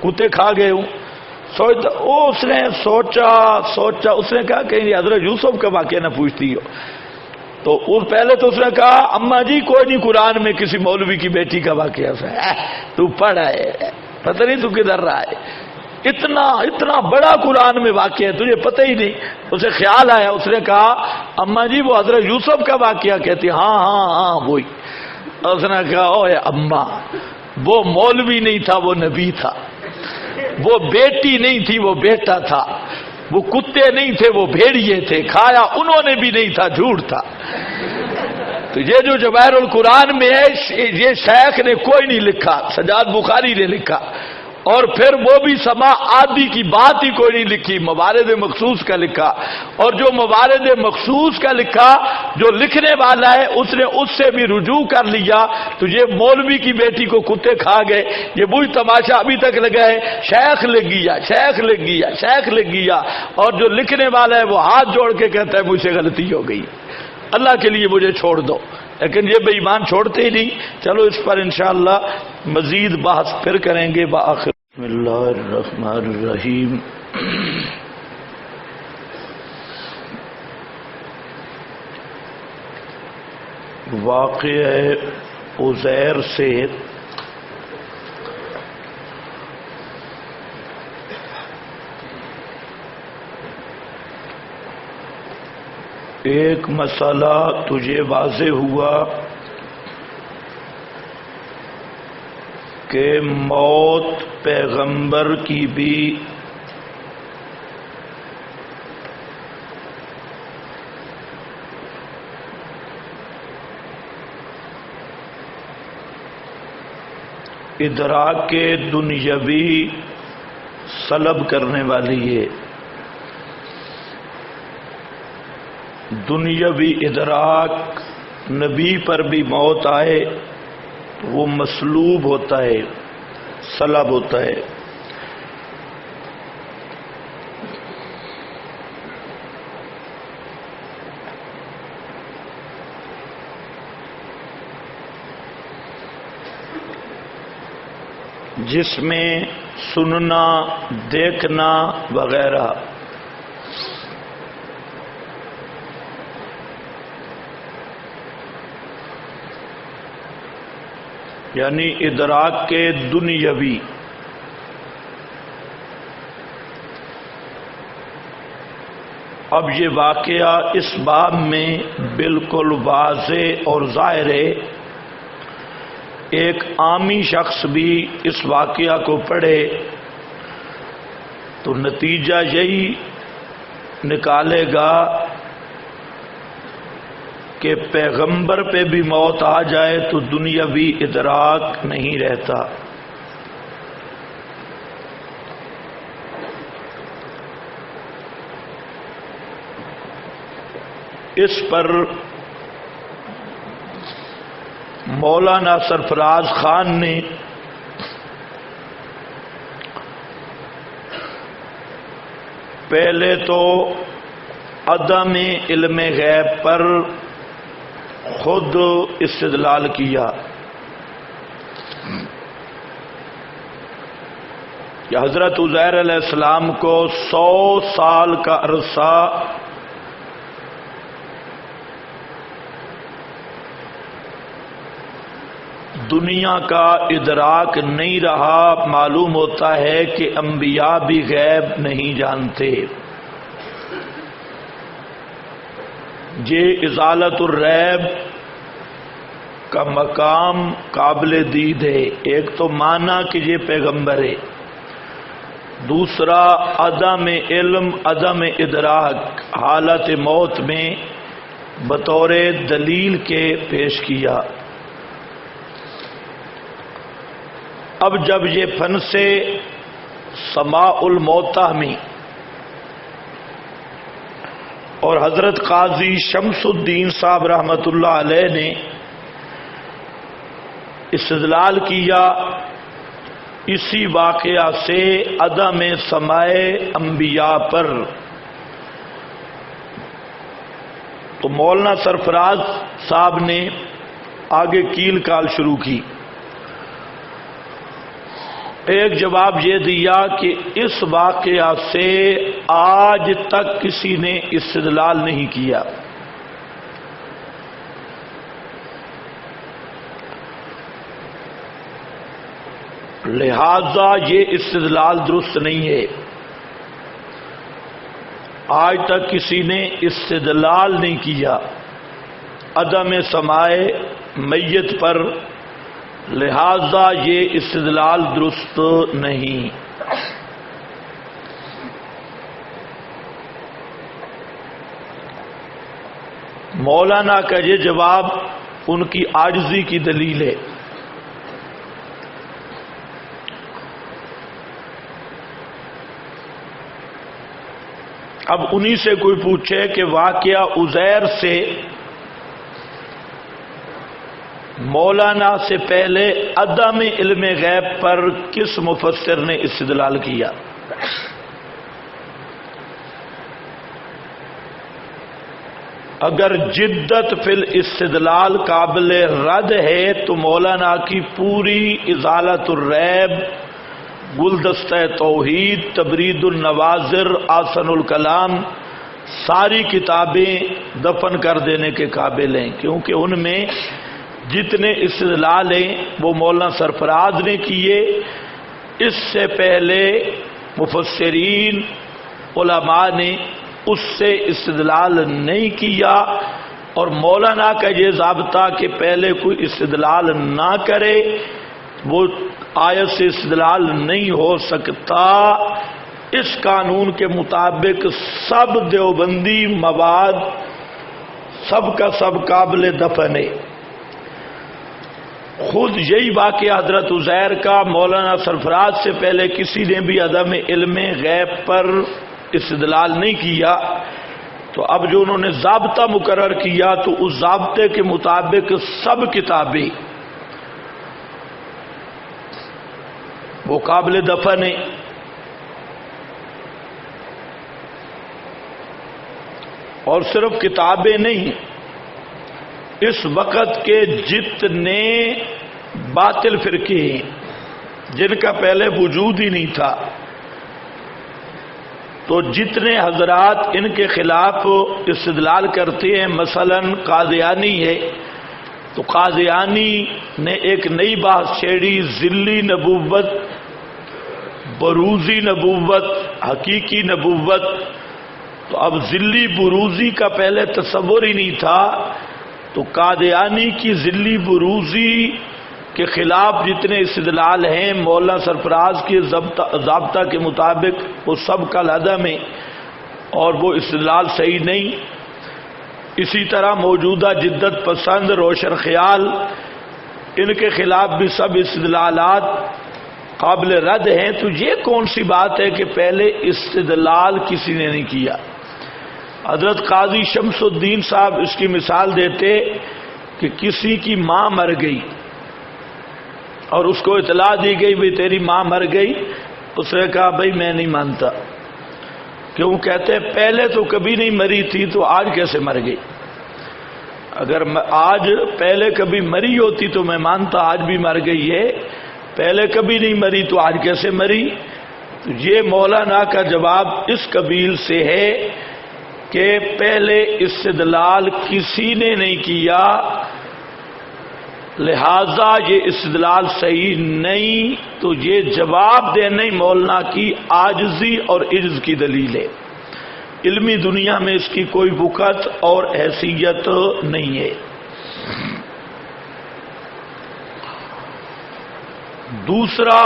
کتے کھا گئے ہوں۔ اس نے سوچا، اس نے کہا کہیں حضرت یوسف کا واقعہ نہ پوچھتی ہو؟ تو پہلے تو اس نے کہا اماں جی کوئی نہیں قرآن میں کسی مولوی کی بیٹی کا واقعہ تو پڑھا ہے، پتہ نہیں تو کدھر رہا ہے، اتنا بڑا قرآن میں واقعہ ہے تجھے پتہ ہی نہیں۔ اسے خیال آیا، اس نے کہا اماں جی وہ حضرت یوسف کا واقعہ؟ کہتی ہاں وہی۔ اس نے کہا اوے اماں وہ مولوی نہیں تھا، وہ نبی تھا، وہ بیٹی نہیں تھی، وہ بیٹا تھا، وہ کتے نہیں تھے، وہ بھیڑیے تھے، کھایا انہوں نے بھی نہیں تھا، جھوٹ تھا۔ تو یہ جو جواہر القرآن میں ہے یہ شیخ نے کوئی نہیں لکھا، سجاد بخاری نے لکھا، اور پھر وہ بھی سماع عادی کی بات ہی کوئی نہیں لکھی، موارد مخصوص کا لکھا، اور جو موارد مخصوص کا لکھا جو لکھنے والا ہے اس نے اس سے بھی رجوع کر لیا۔ تو یہ مولوی کی بیٹی کو کتے کھا گئے، یہ وہی تماشا ابھی تک لگا ہے، شیخ لکھ گیا، اور جو لکھنے والا ہے وہ ہاتھ جوڑ کے کہتا ہے مجھ سے غلطی ہو گئی، اللہ کے لیے مجھے چھوڑ دو، لیکن یہ بے ایمان چھوڑتے ہی نہیں۔ چلو اس پر انشاءاللہ مزید بحث پھر کریں گے۔ بآخر بسم اللہ الرحمن الرحیم۔ واقعہ عزیر سے ایک مسئلہ تجھے واضح ہوا کہ موت پیغمبر کی بھی ادراک دنیاوی سلب کرنے والی ہے، دنیاوی ادراک نبی پر بھی موت آئے تو وہ مسلوب ہوتا ہے، سلب ہوتا ہے۔ جس میں سننا، دیکھنا وغیرہ یعنی ادراک کے دنیاوی۔ اب یہ واقعہ اس باب میں بالکل واضح اور ظاہر ہے، ایک عامی شخص بھی اس واقعہ کو پڑھے تو نتیجہ یہی نکالے گا کہ پیغمبر پہ بھی موت آ جائے تو دنیاوی ادراک نہیں رہتا۔ اس پر مولانا سرفراز خان نے پہلے تو عدم علم غیب پر خود استدلال کیا کہ حضرت عزیر علیہ السلام کو 100 سال کا عرصہ دنیا کا ادراک نہیں رہا، معلوم ہوتا ہے کہ انبیاء بھی غیب نہیں جانتے۔ یہ ازالت الریب کا مقام قابل دید ہے۔ ایک تو مانا کہ یہ پیغمبر ہے، دوسرا عدم علم عدم ادراک حالت موت میں بطور دلیل کے پیش کیا۔ اب جب یہ فن سے سماع الموتہ میں اور حضرت قاضی شمس الدین صاحب رحمۃ اللہ علیہ نے استدلال کیا اسی واقعہ سے عدم سماع انبیاء پر، تو مولانا سرفراز صاحب نے آگے کیل کال شروع کی۔ ایک جواب یہ دیا کہ اس واقعہ سے آج تک کسی نے استدلال نہیں کیا، لہذا یہ استدلال درست نہیں ہے۔ آج تک کسی نے استدلال نہیں کیا عدم سماع میت پر، لہذا یہ استدلال درست نہیں۔ مولانا کا یہ جواب ان کی عاجزی کی دلیل ہے۔ اب انہی سے کوئی پوچھے کہ واقعہ عزیر سے مولانا سے پہلے عدم علم غیب پر کس مفسر نے استدلال کیا؟ اگر جدت فی الاستدلال قابل رد ہے تو مولانا کی پوری ازالت الریب، گلدستہ توحید، تبرید النواظر، آسن الکلام، ساری کتابیں دفن کر دینے کے قابل ہیں، کیونکہ ان میں جتنے استدلال ہیں وہ مولانا سرفراز نے کیے، اس سے پہلے مفسرین علماء نے اس سے استدلال نہیں کیا، اور مولانا کا یہ ضابطہ کہ پہلے کوئی استدلال نہ کرے، وہ آیت سے استدلال نہیں ہو سکتا۔ اس قانون کے مطابق سب دیوبندی مواد سب کا سب قابل دفن ہے۔ خود یہی واقعہ حضرت عزیر کا مولانا سرفراز سے پہلے کسی نے بھی عدم علم غیب پر استدلال نہیں کیا، تو اب جو انہوں نے ضابطہ مقرر کیا تو اس ضابطے کے مطابق سب کتابیں وہ قابل دفن ہیں۔ اور صرف کتابیں نہیں، اس وقت کے جتنے باطل فرقے ہیں جن کا پہلے وجود ہی نہیں تھا، تو جتنے حضرات ان کے خلاف استدلال کرتے ہیں، مثلا قادیانی ہے، تو قادیانی نے ایک نئی بات چھیڑی، ذلی نبوت، بروزی نبوت، حقیقی نبوت۔ تو اب ذلی بروزی کا پہلے تصور ہی نہیں تھا، تو قادیانی کی ذلی بروزی کے خلاف جتنے استدلال ہیں مولانا سرفراز کے ضابطہ کے مطابق وہ سب کا عدم ہے، اور وہ استدلال صحیح نہیں۔ اسی طرح موجودہ جدت پسند، روشن خیال، ان کے خلاف بھی سب استدلالات قابل رد ہیں۔ تو یہ کون سی بات ہے کہ پہلے استدلال کسی نے نہیں کیا؟ حضرت قاضی شمس الدین صاحب اس کی مثال دیتے کہ کسی کی ماں مر گئی اور اس کو اطلاع دی گئی بھئی تیری ماں مر گئی. اس نے کہا بھئی میں نہیں مانتا. کیوں؟ کہتے پہلے تو کبھی نہیں مری تھی تو آج کیسے مر گئی؟ اگر آج پہلے کبھی مری ہوتی تو میں مانتا، آج بھی مر گئی ہے. پہلے کبھی نہیں مری تو آج کیسے مری؟ تو یہ مولانا کا جواب اس قبیل سے ہے کہ پہلے استدلال کسی نے نہیں کیا، لہذا یہ استدلال صحیح نہیں. تو یہ جواب دینے مولانا کی عاجزی اور عجز کی دلیل ہے. علمی دنیا میں اس کی کوئی وقت اور حیثیت نہیں ہے. دوسرا،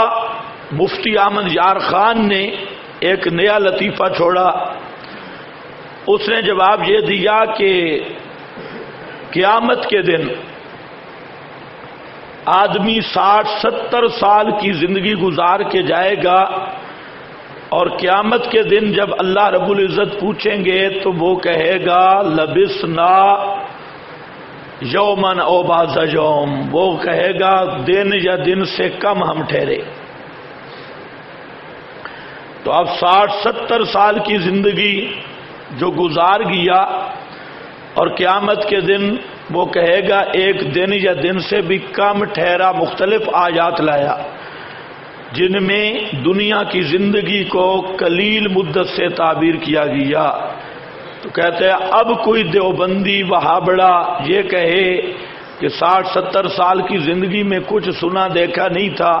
مفتی احمد یار خان نے ایک نیا لطیفہ چھوڑا. اس نے جواب یہ دیا کہ قیامت کے دن آدمی 60-70 سال کی زندگی گزار کے جائے گا، اور قیامت کے دن جب اللہ رب العزت پوچھیں گے تو وہ کہے گا لبسنا یومن او بعض یوم، وہ کہے گا دن یا دن سے کم ہم ٹھہرے. تو اب 60-70 سال کی زندگی جو گزار گیا اور قیامت کے دن وہ کہے گا ایک دن یا دن سے بھی کم ٹھہرا. مختلف آیات لایا جن میں دنیا کی زندگی کو قلیل مدت سے تعبیر کیا گیا. تو کہتے ہیں اب کوئی دیوبندی وہابڑا یہ کہے کہ 60-70 سال کی زندگی میں کچھ سنا دیکھا نہیں تھا،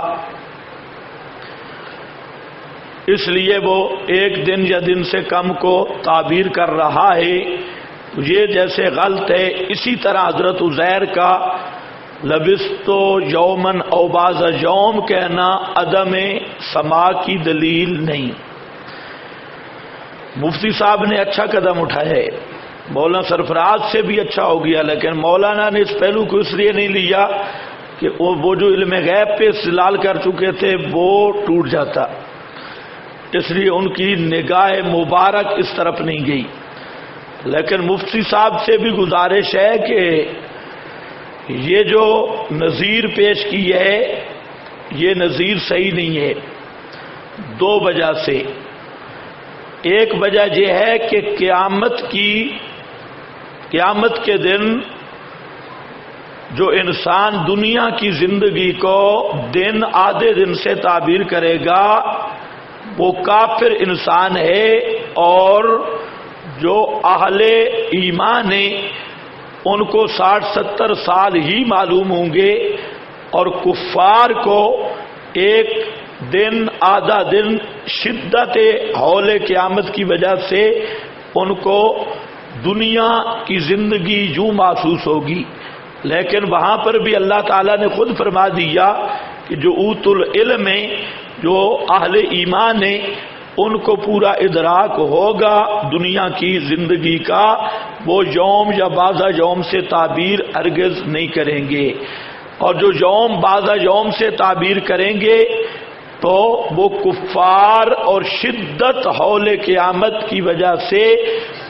اس لیے وہ ایک دن یا دن سے کم کو تعبیر کر رہا ہے، یہ جیسے غلط ہے. اسی طرح حضرت عزیر کا لبستو یومن او بعض یوم کہنا عدم سماع کی دلیل نہیں. مفتی صاحب نے اچھا قدم اٹھایا ہے، مولانا سرفراز سے بھی اچھا ہو گیا، لیکن مولانا نے اس پہلو کو اس لیے نہیں لیا کہ وہ جو علم غیب پہ استدلال کر چکے تھے وہ ٹوٹ جاتا، اس لیے ان کی نگاہ مبارک اس طرف نہیں گئی. لیکن مفتی صاحب سے بھی گزارش ہے کہ یہ جو نظیر پیش کی ہے یہ نظیر صحیح نہیں ہے، دو وجہ سے. ایک وجہ یہ ہے کہ قیامت کے دن جو انسان دنیا کی زندگی کو دن آدھے دن سے تعبیر کرے گا وہ کافر انسان ہے، اور جو اہل ایمان ہیں ان کو 60-70 سال ہی معلوم ہوں گے، اور کفار کو ایک دن آدھا دن شدت ہول قیامت کی وجہ سے ان کو دنیا کی زندگی یوں محسوس ہوگی. لیکن وہاں پر بھی اللہ تعالیٰ نے خود فرما دیا کہ جو اوت العلم ہیں، جو اہل ایمان ہیں، ان کو پورا ادراک ہوگا دنیا کی زندگی کا، وہ یوم یا بعض یوم سے تعبیر ہرگز نہیں کریں گے. اور جو یوم بعض یوم سے تعبیر کریں گے تو وہ کفار اور شدت ہول قیامت کی وجہ سے.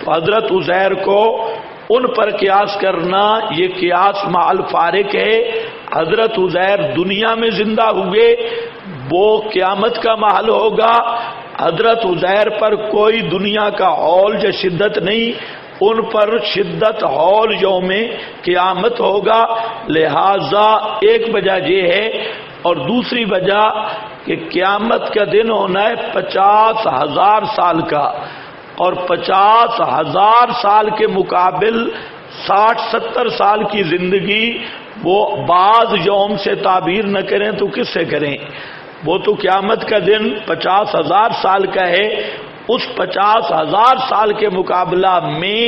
تو حضرت عزیر کو ان پر قیاس کرنا یہ قیاس مع الفارق ہے. حضرت عزیر دنیا میں زندہ ہوئے، وہ قیامت کا محل ہوگا. حضرت عزیر پر کوئی دنیا کا ہول یا شدت نہیں، ان پر شدت ہول یوم قیامت ہوگا. لہذا ایک وجہ یہ ہے، اور دوسری وجہ کہ قیامت کا دن ہونا ہے 50,000 سال کا، اور 50,000 سال کے مقابل 60-70 سال کی زندگی وہ بعض یوم سے تعبیر نہ کریں تو کس سے کریں؟ وہ تو قیامت کا دن 50,000 سال کا ہے. اس 50,000 سال کے مقابلہ میں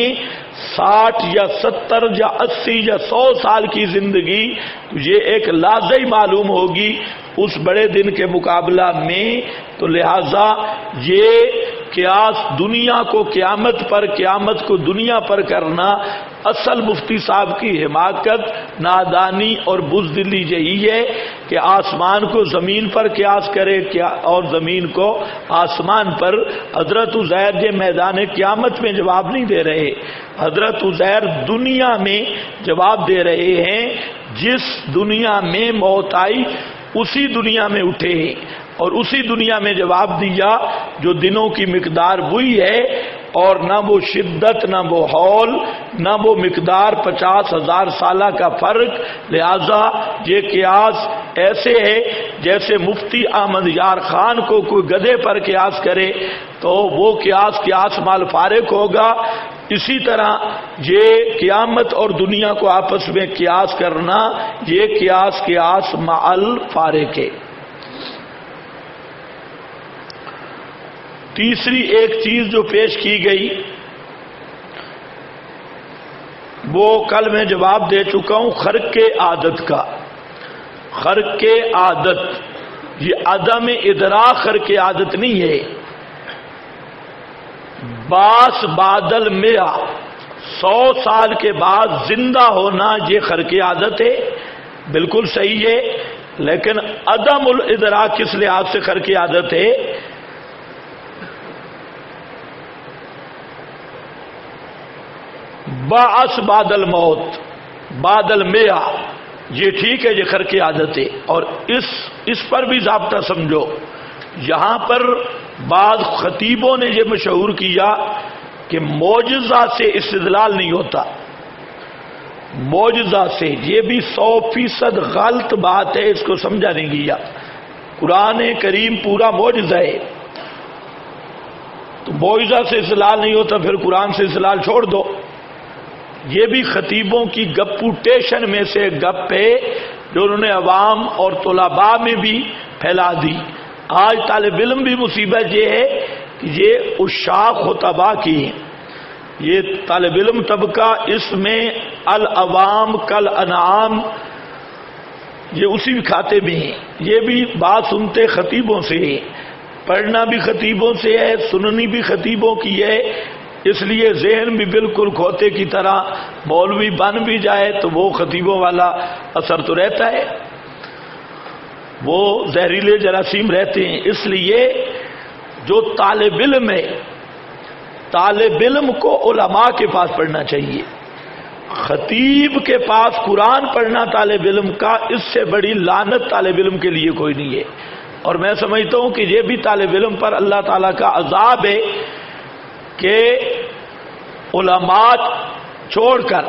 60 یا 70 یا 80 یا 100 سال کی زندگی یہ ایک لازمی معلوم ہوگی اس بڑے دن کے مقابلہ میں. تو لہذا یہ قیاس دنیا کو قیامت پر، قیامت کو دنیا پر کرنا اصل مفتی صاحب کی حماقت نادانی اور بزدلی یہی ہے کہ آسمان کو زمین پر قیاس کرے اور زمین کو آسمان پر۔ حضرت عزیر یہ میدان قیامت میں جواب نہیں دے رہے، حضرت عزیر دنیا میں جواب دے رہے ہیں۔ جس دنیا میں موت آئی اسی دنیا میں اٹھے اور اسی دنیا میں جواب دیا جو دنوں کی مقدار وہی ہے، اور نہ وہ شدت، نہ وہ ہول، نہ وہ مقدار 50,000 سالہ کا فرق۔ لہذا یہ قیاس ایسے ہے جیسے مفتی احمد یار خان کو کوئی گدھے پر قیاس کرے تو وہ قیاس مال فارق ہوگا۔ اسی طرح یہ قیامت اور دنیا کو آپس میں قیاس کرنا، یہ قیاس مال فارق ہے۔ تیسری ایک چیز جو پیش کی گئی وہ کل میں جواب دے چکا ہوں، خرق عادت کا۔ خرق عادت یہ عدم ادراک خرق عادت نہیں ہے۔ باس بادل میاں 100 سال کے بعد زندہ ہونا یہ خرق عادت ہے، بالکل صحیح ہے، لیکن عدم الادراک کس لحاظ سے خرق عادت ہے؟ باس بادل موت بادل میاں یہ ٹھیک ہے، یہ خرق عادت ہے، اور اس پر بھی ضابطہ سمجھو۔ یہاں پر بعض خطیبوں نے یہ مشہور کیا کہ معجزہ سے استدلال نہیں ہوتا، معجزہ سے، یہ بھی 100% غلط بات ہے، اس کو سمجھا نہیں گیا۔ قرآن کریم پورا معجزہ ہے، تو معجزہ سے استدلال نہیں ہوتا پھر قرآن سے استدلال چھوڑ دو۔ یہ بھی خطیبوں کی گپوٹیشن میں سے گپ ہے جو انہوں نے عوام اور طلباء میں بھی پھیلا دی۔ آج طالب علم بھی مصیبت یہ ہے کہ یہ عشاق خطباء کی ہیں، یہ طالب علم طبقہ اس میں العوام کل انعام یہ اسی کھاتے میں ہیں۔ یہ بھی بات سنتے خطیبوں سے ہے، پڑھنا بھی خطیبوں سے ہے، سننی بھی خطیبوں کی ہے، اس لیے ذہن بھی بالکل کھوتے کی طرح مولوی بن بھی جائے تو وہ خطیبوں والا اثر تو رہتا ہے، وہ زہریلے جراثیم رہتے ہیں۔ اس لیے جو طالب علم ہے، طالب علم کو علماء کے پاس پڑھنا چاہیے۔ خطیب کے پاس قرآن پڑھنا طالب علم کا، اس سے بڑی لعنت طالب علم کے لیے کوئی نہیں ہے، اور میں سمجھتا ہوں کہ یہ بھی طالب علم پر اللہ تعالیٰ کا عذاب ہے کہ علماء چھوڑ کر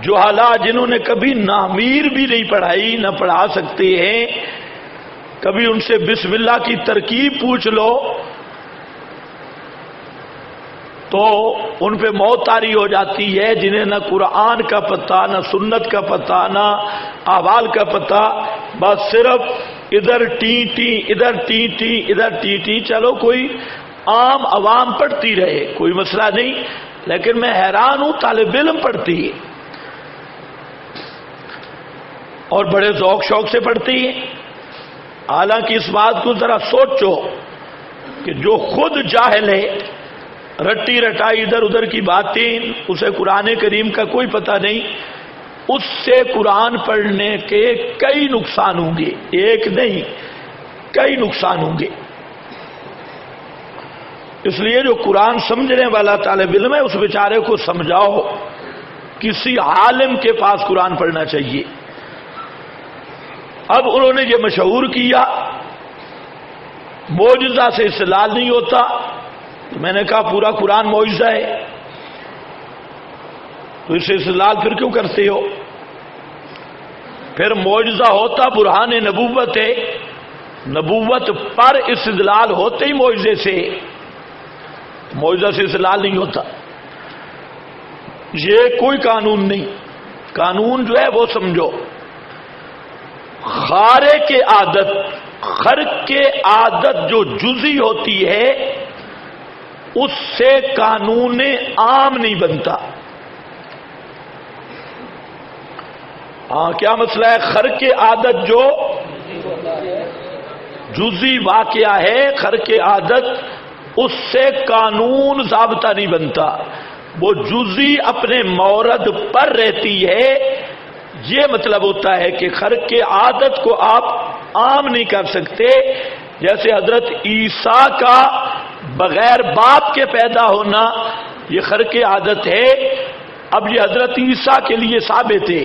جہلاء جنہوں نے کبھی نامیر بھی نہیں پڑھائی، نہ پڑھا سکتے ہیں، کبھی ان سے بسم اللہ کی ترکیب پوچھ لو تو ان پہ موت طاری ہو جاتی ہے، جنہیں نہ قرآن کا پتہ، نہ سنت کا پتہ، نہ احوال کا پتہ، بس صرف ادھر ٹی ٹی ادھر ٹی ٹی ادھر ٹی ٹی۔ چلو کوئی عام عوام پڑھتی رہے، کوئی مسئلہ نہیں، لیکن میں حیران ہوں طالب علم پڑھتی ہے اور بڑے ذوق شوق سے پڑھتی ہے۔ حالانکہ اس بات کو ذرا سوچو کہ جو خود جاہل ہے، رٹی رٹائی ادھر ادھر کی باتیں، اسے قرآن کریم کا کوئی پتہ نہیں، اس سے قرآن پڑھنے کے کئی نقصان ہوں گے، ایک نہیں کئی نقصان ہوں گے۔ اس لیے جو قرآن سمجھنے والا طالب علم ہے اس بیچارے کو سمجھاؤ، کسی عالم کے پاس قرآن پڑھنا چاہیے۔ اب انہوں نے یہ مشہور کیا معجزہ سے استدلال نہیں ہوتا، تو میں نے کہا پورا قرآن معجزہ ہے، تو اس سے استدلال پھر کیوں کرتے ہو؟ پھر معجزہ ہوتا برہان نبوت ہے، نبوت پر استدلال ہوتے ہی معجزے سے، معجزہ سے استدلال نہیں ہوتا۔ یہ کوئی قانون نہیں، قانون جو ہے وہ سمجھو، خارق عادت، خرق عادت جو جزئی ہوتی ہے اس سے قانون عام نہیں بنتا۔ کیا مسئلہ ہے؟ خرق عادت جو جزئی واقعہ ہے، خرق عادت، اس سے قانون ضابطہ نہیں بنتا، وہ جزئی اپنے مورد پر رہتی ہے، یہ مطلب ہوتا ہے کہ خرق کے عادت کو آپ عام نہیں کر سکتے. جیسے حضرت عیسیٰ کا بغیر باپ کے پیدا ہونا یہ خرق عادت ہے. اب یہ حضرت عیسیٰ کے لیے ثابت ہے.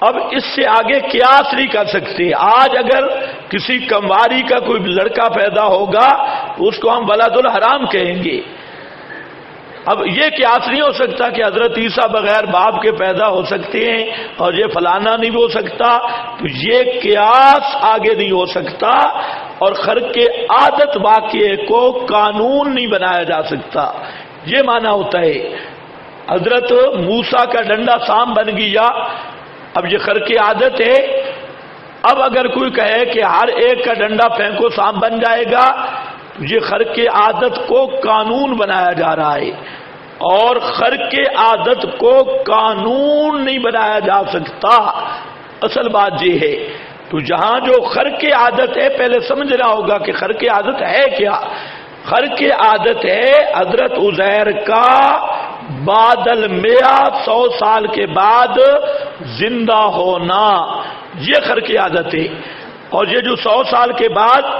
اب اس سے آگے قیاس نہیں کر سکتے. آج اگر کسی کمواری کا کوئی لڑکا پیدا ہوگا تو اس کو ہم ولد الحرام کہیں گے. اب یہ قیاس نہیں ہو سکتا کہ حضرت عیسیٰ بغیر باپ کے پیدا ہو سکتے ہیں اور یہ فلانا نہیں ہو سکتا. تو یہ قیاس آگے نہیں ہو سکتا اور خرق عادت واقعے کو قانون نہیں بنایا جا سکتا. یہ معنی ہوتا ہے. حضرت موسیٰ کا ڈنڈا سام بن گیا. اب یہ خرق عادت ہے. اب اگر کوئی کہے کہ ہر ایک کا ڈنڈا پھینکو سام بن جائے گا تو یہ خرق عادت کو قانون بنایا جا رہا ہے. اور خرق عادت کو قانون نہیں بنایا جا سکتا. اصل بات یہ ہے. تو جہاں جو خرق عادت ہے پہلے سمجھنا ہوگا کہ خرق عادت ہے کیا. خرق عادت ہے حضرت عزیر کا بعد المیعاد 100 سال کے بعد زندہ ہونا. یہ خرق عادت ہے. اور یہ جو 100 سال کے بعد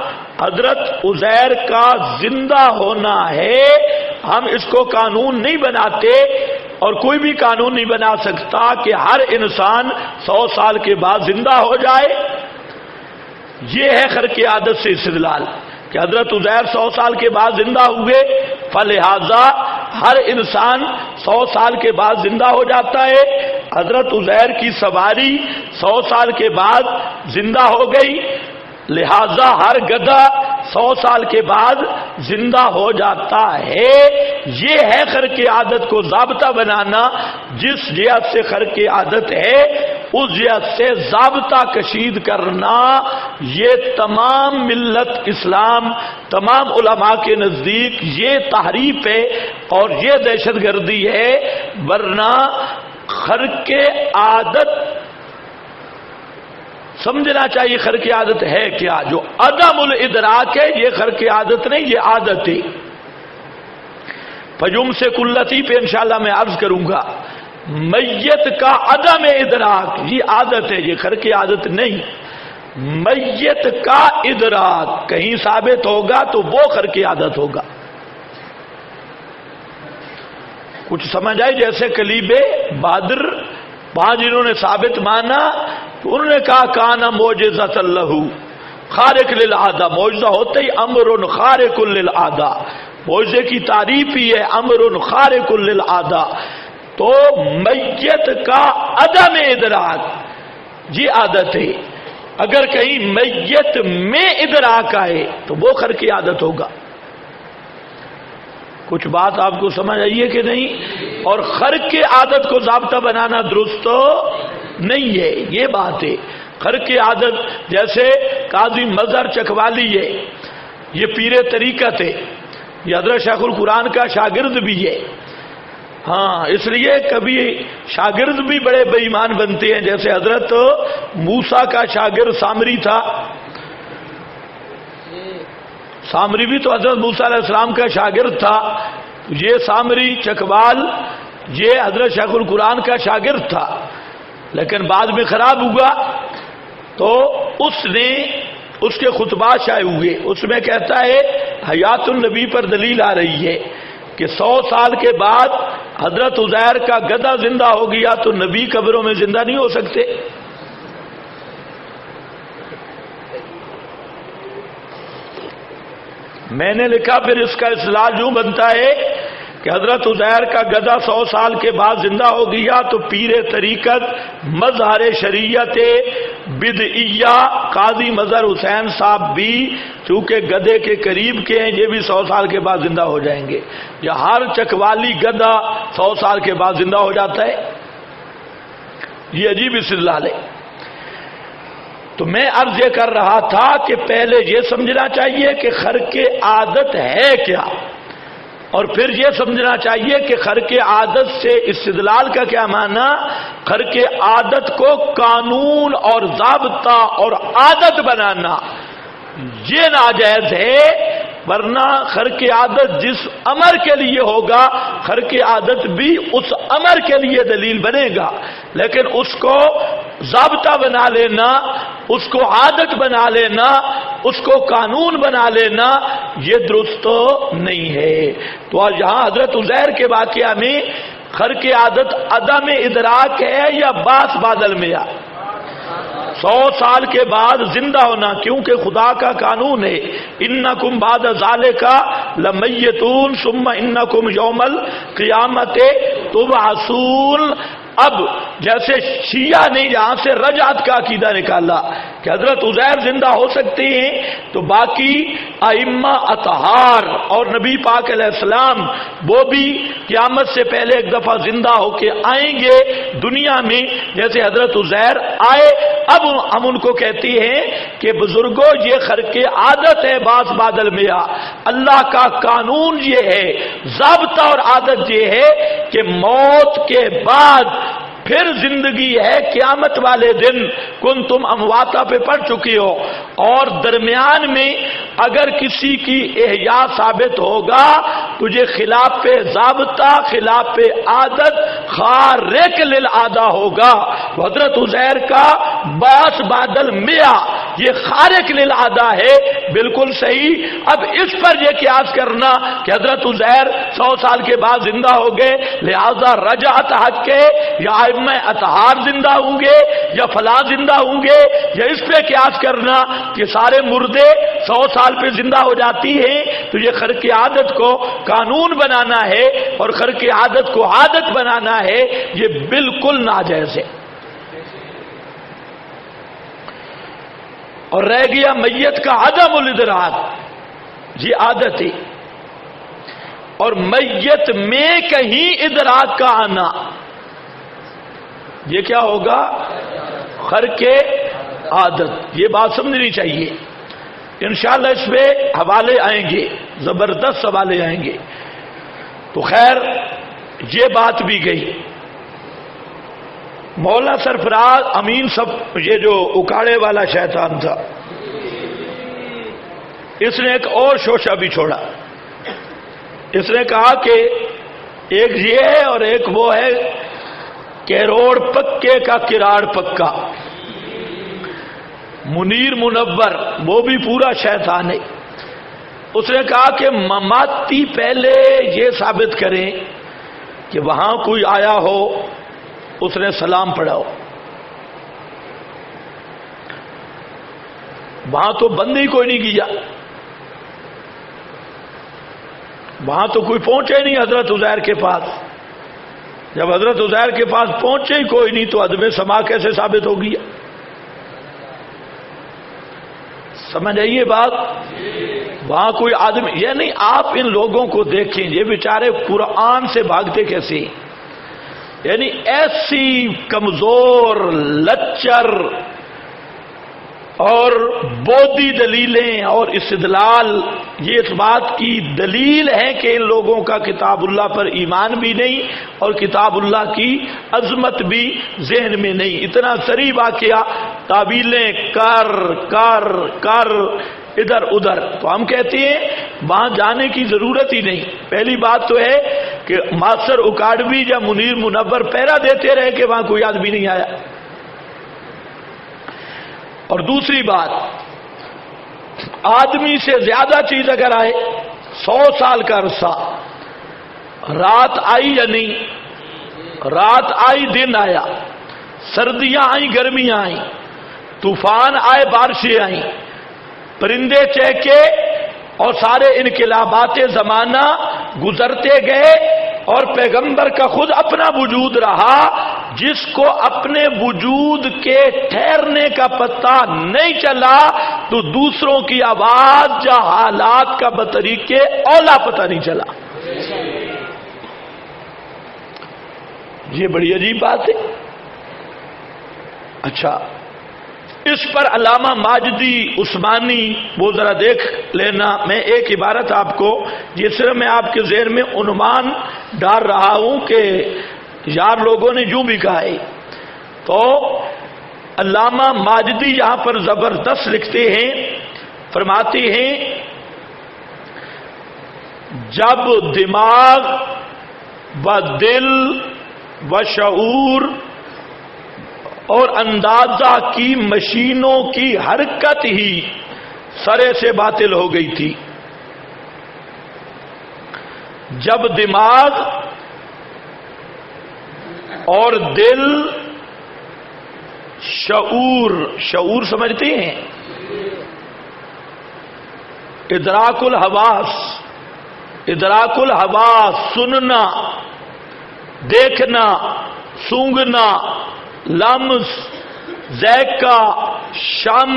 حضرت عزیر کا زندہ ہونا ہے ہم اس کو قانون نہیں بناتے اور کوئی بھی قانون نہیں بنا سکتا کہ ہر انسان 100 سال کے بعد زندہ ہو جائے. یہ ہے خرق عادت سے استدلال کہ حضرت عزیر 100 سال کے بعد زندہ ہوئے فلہذا ہر انسان 100 سال کے بعد زندہ ہو جاتا ہے. حضرت عزیر کی سواری 100 سال کے بعد زندہ ہو گئی لہذا ہر گدھا 100 سال کے بعد زندہ ہو جاتا ہے. یہ ہے خرق عادت کو ضابطہ بنانا. جس جہت سے خرق عادت ہے اس جہت سے ضابطہ کشید کرنا یہ تمام ملت اسلام تمام علماء کے نزدیک یہ تحریف ہے اور یہ دہشت گردی ہے. ورنہ خرق عادت سمجھنا چاہیے خرق عادت ہے کیا. جو عدم الادراک ہے یہ خرق عادت نہیں یہ عادت ہے. فجم سے کلتی پہ انشاءاللہ میں عرض کروں گا. میت کا عدم ادراک یہ عادت ہے یہ خرق عادت نہیں. میت کا ادراک کہیں ثابت ہوگا تو وہ خرق عادت ہوگا. کچھ سمجھ آئی. جیسے کلیب بادر وہاں جنہوں نے ثابت مانا تو انہوں نے کہا کانا معجزۃ اللہ خارق للعادہ. معجزہ ہوتے ہی امر خارق للعادہ. معجزے کی تعریف ہی ہے امر خارق للعادہ. تو میت کا عدم ادراک یہ عادت ہے. اگر کہیں میت میں ادراک آئے تو وہ خرق عادت ہوگا. کچھ بات آپ کو سمجھ آئیے کہ نہیں. اور خرق عادت کو ضابطہ بنانا درست نہیں ہے. یہ بات ہے خرق عادت. جیسے قاضی مظہر چکوالی ہے یہ پیر طریقت ہے. یہ حضرت شیخ القرآن کا شاگرد بھی ہے. ہاں اس لیے کبھی شاگرد بھی بڑے بے ایمان بنتے ہیں. جیسے حضرت موسیٰ کا شاگرد سامری تھا. سامری بھی تو حضرت موسیٰ علیہ السلام کا شاگرد تھا. یہ سامری چکوال یہ حضرت شیخ القرآن کا شاگرد تھا لیکن بعد میں خراب ہوا تو اس کے خطبات شائع ہوئے. اس میں کہتا ہے حیات النبی پر دلیل آ رہی ہے کہ 100 سال کے بعد حضرت عزیر کا گدھا زندہ ہو گیا تو نبی قبروں میں زندہ نہیں ہو سکتے. میں نے لکھا پھر اس کا استدلال یوں بنتا ہے کہ حضرت عزیر کا گدھا 100 سال کے بعد زندہ ہو گیا تو پیر طریقت مظہر شریعت بدعیہ قاضی مظہر حسین صاحب بھی چونکہ گدھے کے قریب کے ہیں یہ بھی 100 سال کے بعد زندہ ہو جائیں گے. یا ہر چکوالی گدھا 100 سال کے بعد زندہ ہو جاتا ہے. یہ عجیب استدلال ہے. تو میں عرض یہ کر رہا تھا کہ پہلے یہ سمجھنا چاہیے کہ خرق عادت ہے کیا اور پھر یہ سمجھنا چاہیے کہ خرق عادت سے استدلال کا کیا معنی. خرق عادت کو قانون اور ضابطہ اور عادت بنانا یہ ناجائز ہے. ورنہ خرق عادت جس امر کے لیے ہوگا خرق عادت بھی اس امر کے لیے دلیل بنے گا. لیکن اس کو ضابطہ بنا لینا، اس کو عادت بنا لینا، اس کو قانون بنا لینا، یہ درست تو نہیں ہے۔ تو یہاں حضرت عزیر کے واقعہ میں خرق عادت عدم ادراک ہے یا باس بادل میں ہے؟ 100 سال کے بعد زندہ ہونا، کیونکہ خدا کا قانون ہے انکم بعد ذالک لمیتون ثم انکم یوم القیامت تبعثون۔ اب جیسے شیعہ نے یہاں سے رجعت کا عقیدہ نکالا کہ حضرت عزیر زندہ ہو سکتے ہیں، تو باقی ائمہ اطہار اور نبی پاک علیہ السلام وہ بھی قیامت سے پہلے ایک دفعہ زندہ ہو کے آئیں گے دنیا میں جیسے حضرت عزیر آئے۔ اب ہم ان کو کہتے ہیں کہ بزرگوں یہ خرق عادت ہے باس بادل میں، اللہ کا قانون یہ ہے، ضابطہ اور عادت یہ ہے کہ موت کے بعد پھر زندگی ہے قیامت والے دن، کن تم امواتا پہ پڑھ چکی ہو، اور درمیان میں اگر کسی کی احیاء ثابت ہوگا تجھے خلاف ضابطہ خلاف عادت خارق للعادہ ہوگا۔ حضرت عزیر کا باس بادل میاں یہ خارق للعادہ ہے، بالکل صحیح۔ اب اس پر یہ قیاس کرنا کہ حضرت عزیر 100 سال کے بعد زندہ ہو گئے لہذا رجعت حق کے یا ائمہ اطہار زندہ ہوں گے یا فلاں زندہ ہوں گے، یا اس پہ قیاس کرنا کہ سارے مردے 100 سال پہ زندہ ہو جاتی ہیں، تو یہ خرق عادت کو قانون بنانا ہے اور خرق عادت کو عادت بنانا ہے، یہ بالکل ناجائز ہے۔ اور رہ گیا میت کا عدم الادراک، یہ عادت ہے، اور میت میں کہیں ادراک کا آنا یہ کیا ہوگا؟ خرق عادت۔ یہ بات سمجھنی چاہیے، انشاءاللہ اس پہ حوالے آئیں گے، زبردست حوالے آئیں گے۔ تو خیر یہ بات بھی گئی۔ مولانا سرفراز امین سب یہ جو اکاڑے والا شیطان تھا، اس نے ایک اور شوشہ بھی چھوڑا۔ اس نے کہا کہ ایک یہ ہے اور ایک وہ ہے کروڑ پکے کا کراڑ پکا۔ منیر منور وہ بھی پورا شیطان ہے۔ اس نے کہا کہ مماتی پہلے یہ ثابت کریں کہ وہاں کوئی آیا ہو، اس نے سلام پڑھا ہو، وہاں تو بند ہی کوئی نہیں کیا، وہاں تو کوئی پہنچے نہیں حضرت عزیر کے پاس۔ جب حضرت عزیر کے پاس پہنچے ہی کوئی نہیں تو عدم سما کیسے ثابت ہوگی؟ سمجھ آئیے بات؟ وہاں کوئی آدمی، یعنی آپ ان لوگوں کو دیکھیں یہ بیچارے قرآن سے بھاگتے کیسے، یعنی ایسی کمزور لچر اور بودی دلیلیں اور استدلال، یہ اس بات کی دلیل ہے کہ ان لوگوں کا کتاب اللہ پر ایمان بھی نہیں اور کتاب اللہ کی عظمت بھی ذہن میں نہیں۔ اتنا سری واقعہ تعویلیں کر کر کر ادھر ادھر، تو ہم کہتے ہیں وہاں جانے کی ضرورت ہی نہیں۔ پہلی بات تو ہے کہ ماسٹر اکاڑوی یا منیر منور پہرا دیتے رہے کہ وہاں کوئی آدمی نہیں آیا، اور دوسری بات آدمی سے زیادہ چیز اگر آئے 100 سال کا عرصہ، رات آئی یا نہیں، رات آئی دن آیا، سردیاں آئیں گرمیاں آئیں، طوفان آئے بارشیں آئیں، پرندے چہکے اور سارے انقلابات زمانہ گزرتے گئے، اور پیغمبر کا خود اپنا وجود رہا جس کو اپنے وجود کے ٹھہرنے کا پتہ نہیں چلا تو دوسروں کی آواز یا حالات کا بطریقے اولا پتہ نہیں چلا۔ یہ بڑی عجیب بات ہے۔ اچھا، اس پر علامہ ماجدی عثمانی وہ ذرا دیکھ لینا، میں ایک عبارت آپ کو جس میں میں آپ کے ذہن میں عنوان ڈال رہا ہوں کہ یار لوگوں نے یوں بھی کہا ہے، تو علامہ ماجدی یہاں پر زبردست لکھتے ہیں، فرماتے ہیں جب دماغ و دل و شعور اور اندازہ کی مشینوں کی حرکت ہی سرے سے باطل ہو گئی تھی۔ جب دماغ اور دل شعور سمجھتے ہیں، ادراک الحواس سننا، دیکھنا، سونگھنا، لمس، ذائقہ، شم،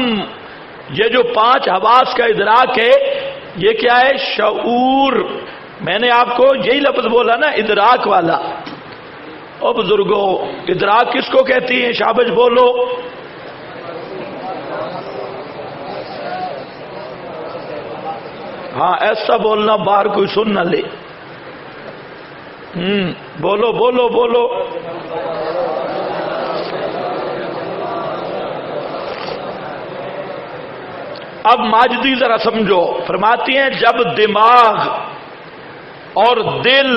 یہ جو 5 حواس کا ادراک ہے، یہ کیا ہے؟ شعور۔ میں نے آپ کو یہی لفظ بولا نا، ادراک والا۔ او بزرگوں، ادراک کس کو کہتی ہیں؟ شابش بولو۔ ہاں ایسا بولنا باہر کوئی سن نہ لے۔ بولو بولو بولو۔ اب ماجدی ذرا سمجھو، فرماتی ہیں جب دماغ اور دل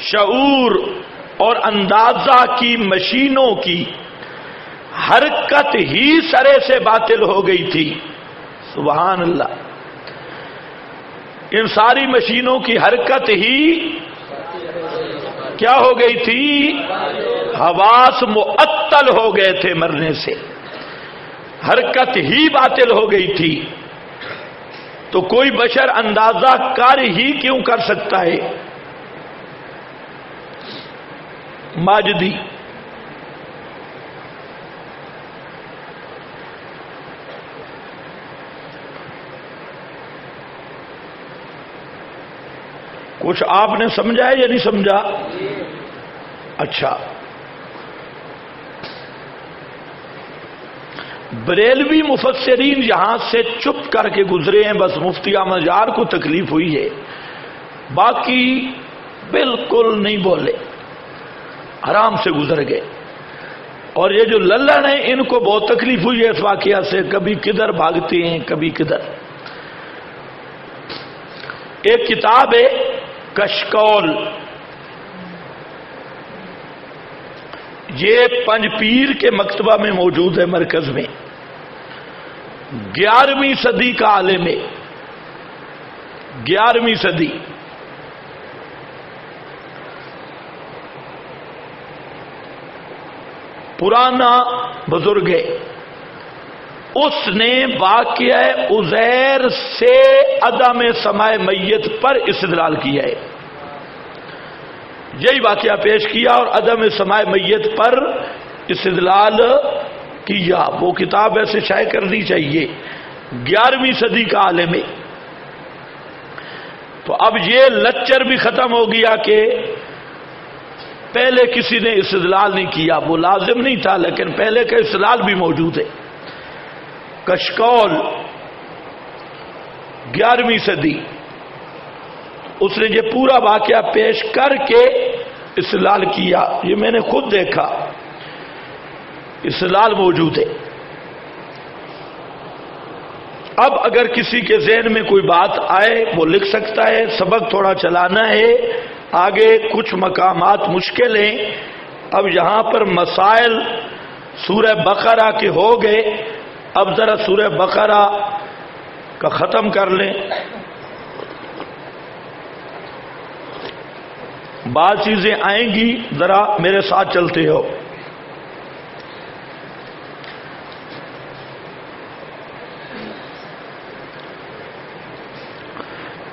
شعور اور اندازہ کی مشینوں کی حرکت ہی سرے سے باطل ہو گئی تھی۔ سبحان اللہ۔ ان ساری مشینوں کی حرکت ہی کیا ہو گئی تھی؟ حواس معطل ہو گئے تھے مرنے سے، حرکت ہی باطل ہو گئی تھی۔ تو کوئی بشر اندازہ کر ہی کیوں کر سکتا ہے؟ ماجدی کچھ آپ نے سمجھا ہے یا نہیں سمجھا؟ اچھا، بریلوی مفسرین یہاں سے چپ کر کے گزرے ہیں، بس مفتی احمد یار کو تکلیف ہوئی ہے، باقی بالکل نہیں بولے، آرام سے گزر گئے۔ اور یہ جو للن ہیں ان کو بہت تکلیف ہوئی ہے اس واقعہ سے، کبھی کدھر بھاگتے ہیں کبھی کدھر۔ ایک کتاب ہے کشکول، یہ پنج پیر کے مکتبہ میں موجود ہے، مرکز میں، 11ویں صدی کا عالم ہے، 11ویں صدی۔ پرانا بزرگ ہے، اس نے واقعہ عزیر سے عدم سماع میت پر استدلال کیا ہے، یہی واقعہ پیش کیا اور عدم سماع میت پر استدلال کیا۔ وہ کتاب ایسے شائع کرنی چاہیے، 11ویں صدی کا عالم ہے۔ تو اب یہ لچر بھی ختم ہو گیا کہ پہلے کسی نے استدلال نہیں کیا، وہ لازم نہیں تھا، لیکن پہلے کا استدلال بھی موجود ہے۔ کشکول 11ویں صدی، اس نے یہ پورا واقعہ پیش کر کے استدلال کیا، یہ میں نے خود دیکھا، استدلال موجود ہے۔ اب اگر کسی کے ذہن میں کوئی بات آئے وہ لکھ سکتا ہے، سبق تھوڑا چلانا ہے، آگے کچھ مقامات مشکل ہیں۔ اب یہاں پر مسائل سورہ بقرہ کے ہو گئے، اب ذرا سورہ بقرہ کا ختم کر لیں، بعض چیزیں آئیں گی، ذرا میرے ساتھ چلتے ہو۔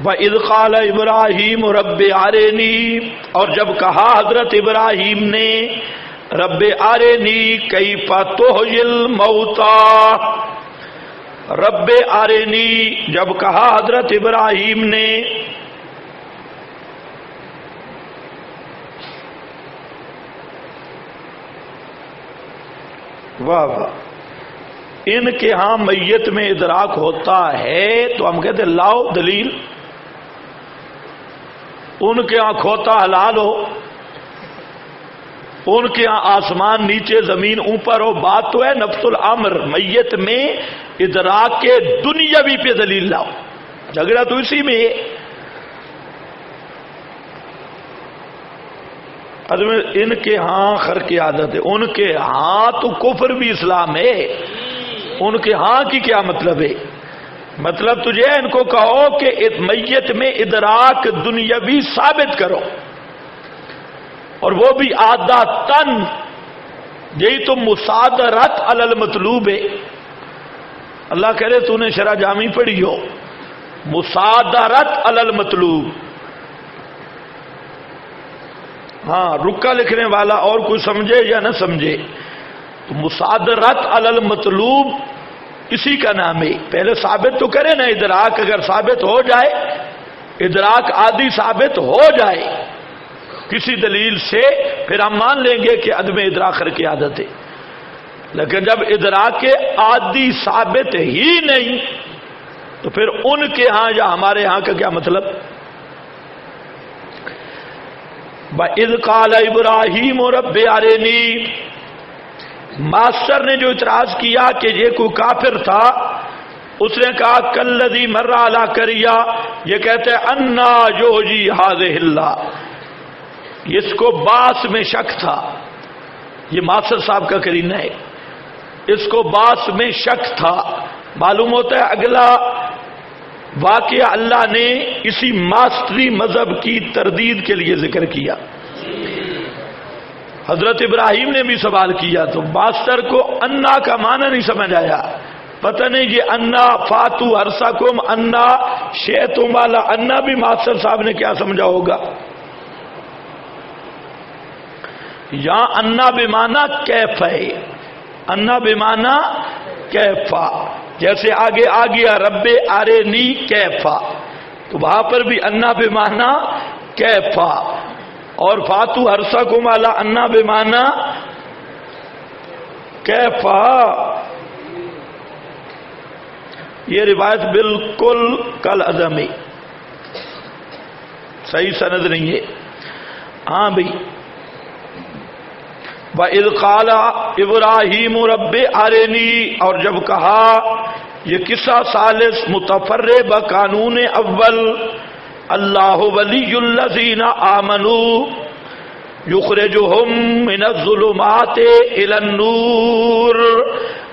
وَإِذْ قَالَ إِبْرَاهِيمُ رَبِّ أَرِنِي، اور جب کہا حضرت ابراہیم نے رب ارنی کیف تحیی الموتى، رب ارنی جب کہا حضرت ابراہیم نے، واہ واہ، ان کے ہاں میت میں ادراک ہوتا ہے تو ہم کہتے لاؤ دلیل، ان کے ہاں کھوتا حلال ہو، ان کے ہاں آسمان نیچے زمین اوپر ہو، بات تو ہے نفس الامر، میت میں ادراک کے دنیاوی پہ دلیل لاؤ، جھگڑا تو اسی میں ہے۔ ان کے ہاں خرق عادت ہے، ان کے ہاں تو کفر بھی اسلام ہے، ان کے ہاں کی کیا مطلب ہے؟ مطلب تجھے ان کو کہو کہ میت میں ادراک دنیاوی ثابت کرو، اور وہ بھی عادتاً، یہی تو مصادرت علی المطلوب ہے۔ اللہ کہہ رہے تو نے شرح جامی پڑھی ہو، مصادرت علی المطلوب۔ ہاں رکا لکھنے والا اور کوئی سمجھے یا نہ سمجھے، تو مصادرت علی المطلوب اسی کا نام ہے۔ پہلے ثابت تو کرے نا ادراک، اگر ثابت ہو جائے، ادراک عادی ثابت ہو جائے کسی دلیل سے، پھر ہم مان لیں گے کہ عدم ادراک خرق عادت ہے۔ لیکن جب ادراک عادی ثابت ہی نہیں تو پھر ان کے ہاں یا ہمارے ہاں کا کیا مطلب؟ وَإِذْ قَالَ إِبْرَاهِيمُ رَبِّ أَرِنِي، ماسٹر نے جو اعتراض کیا کہ یہ کوئی کافر تھا، اس نے کہا کَالَّذِي مَرَّ عَلَىٰ قَرْيَةٍ، یہ کہتے ہیں اَنَّا يُحْيِي هَٰذِهِ اللَّهُ، اس کو باس میں شک تھا، یہ ماسٹر صاحب کا قرینہ ہے، اس کو باس میں شک تھا۔ معلوم ہوتا ہے اگلا واقعہ اللہ نے اسی ماسٹری مذہب کی تردید کے لیے ذکر کیا۔ حضرت ابراہیم نے بھی سوال کیا تو ماسٹر کو انا کا معنی نہیں سمجھ آیا، پتہ نہیں یہ انا فاتو ارسکم انا شیتم والا انا بھی ماسٹر صاحب نے کیا سمجھا ہوگا۔ یہاں انا بمانا کیف ہے، انا بمانا کیفا، جیسے آگے آ گیا رب ارنی کیفا، تو وہاں پر بھی انا بمانا کیفا، اور فاتو ارسکم والا انا بمانا کیفا۔ یہ روایت بالکل کل عدمی، صحیح سند نہیں ہے۔ ہاں بھائی، وَإِذْ قَالَ إِبْرَاهِيمُ رَبِّ أَرِنِي، اور جب کہا، یہ قصہ ثالث متفرع بقانون اول، اللہ ولی الذین آمنوا یخرجہم من الظلمات الی النور،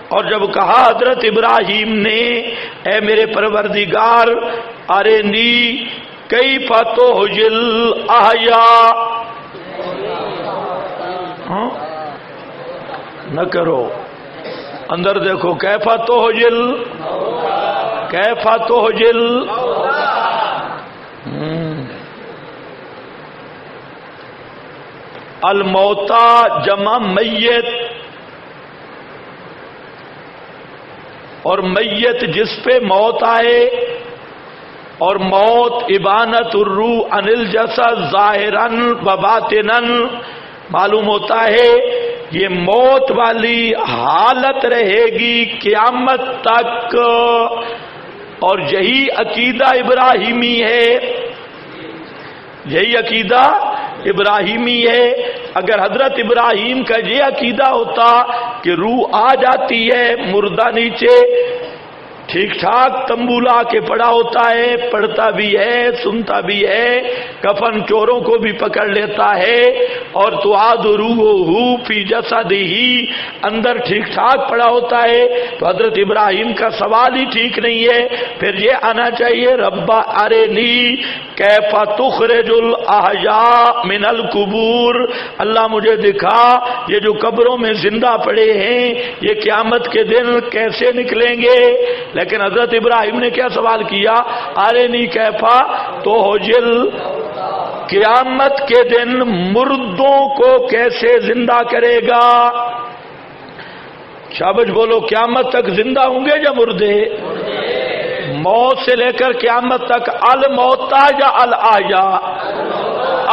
اور جب کہا حضرت ابراہیم نے اے میرے پروردگار ارنی کیف تحیی الاحیاء، نہ کرو اندر دیکھو، کیفا تحیی کیفا تحیی الموتا جمع میت، اور میت جس پہ موت آئے، اور موت ابانت الروح عن الجسد ظاہراً و باطناً، معلوم ہوتا ہے یہ موت والی حالت رہے گی قیامت تک، اور یہی عقیدہ ابراہیمی ہے، یہی عقیدہ ابراہیمی ہے۔ اگر حضرت ابراہیم کا یہ عقیدہ ہوتا کہ روح آ جاتی ہے، مردہ نیچے ٹھیک ٹھاک تمبو لا کے پڑا ہوتا ہے، پڑھتا بھی ہے، سنتا بھی ہے، کفن چوروں کو بھی پکڑ لیتا ہے، اور تعاد روحہ فی جسدہ، اندر ٹھیک ٹھاک پڑا ہوتا ہے، تو حضرت ابراہیم کا سوال ہی ٹھیک نہیں ہے۔ پھر یہ آنا چاہیے رب ارنی کیف تخرج الاحیاء من القبور، اللہ مجھے دکھا یہ جو قبروں میں زندہ پڑے ہیں یہ قیامت کے دن کیسے نکلیں گے۔ لیکن حضرت ابراہیم نے کیا سوال کیا؟ ارنی کیفا تحیی، قیامت کے دن مردوں کو کیسے زندہ کرے گا؟ شابش بولو، قیامت تک زندہ ہوں گے یا مردے؟ موت سے لے کر قیامت تک، الموتا یا الاحیاء؟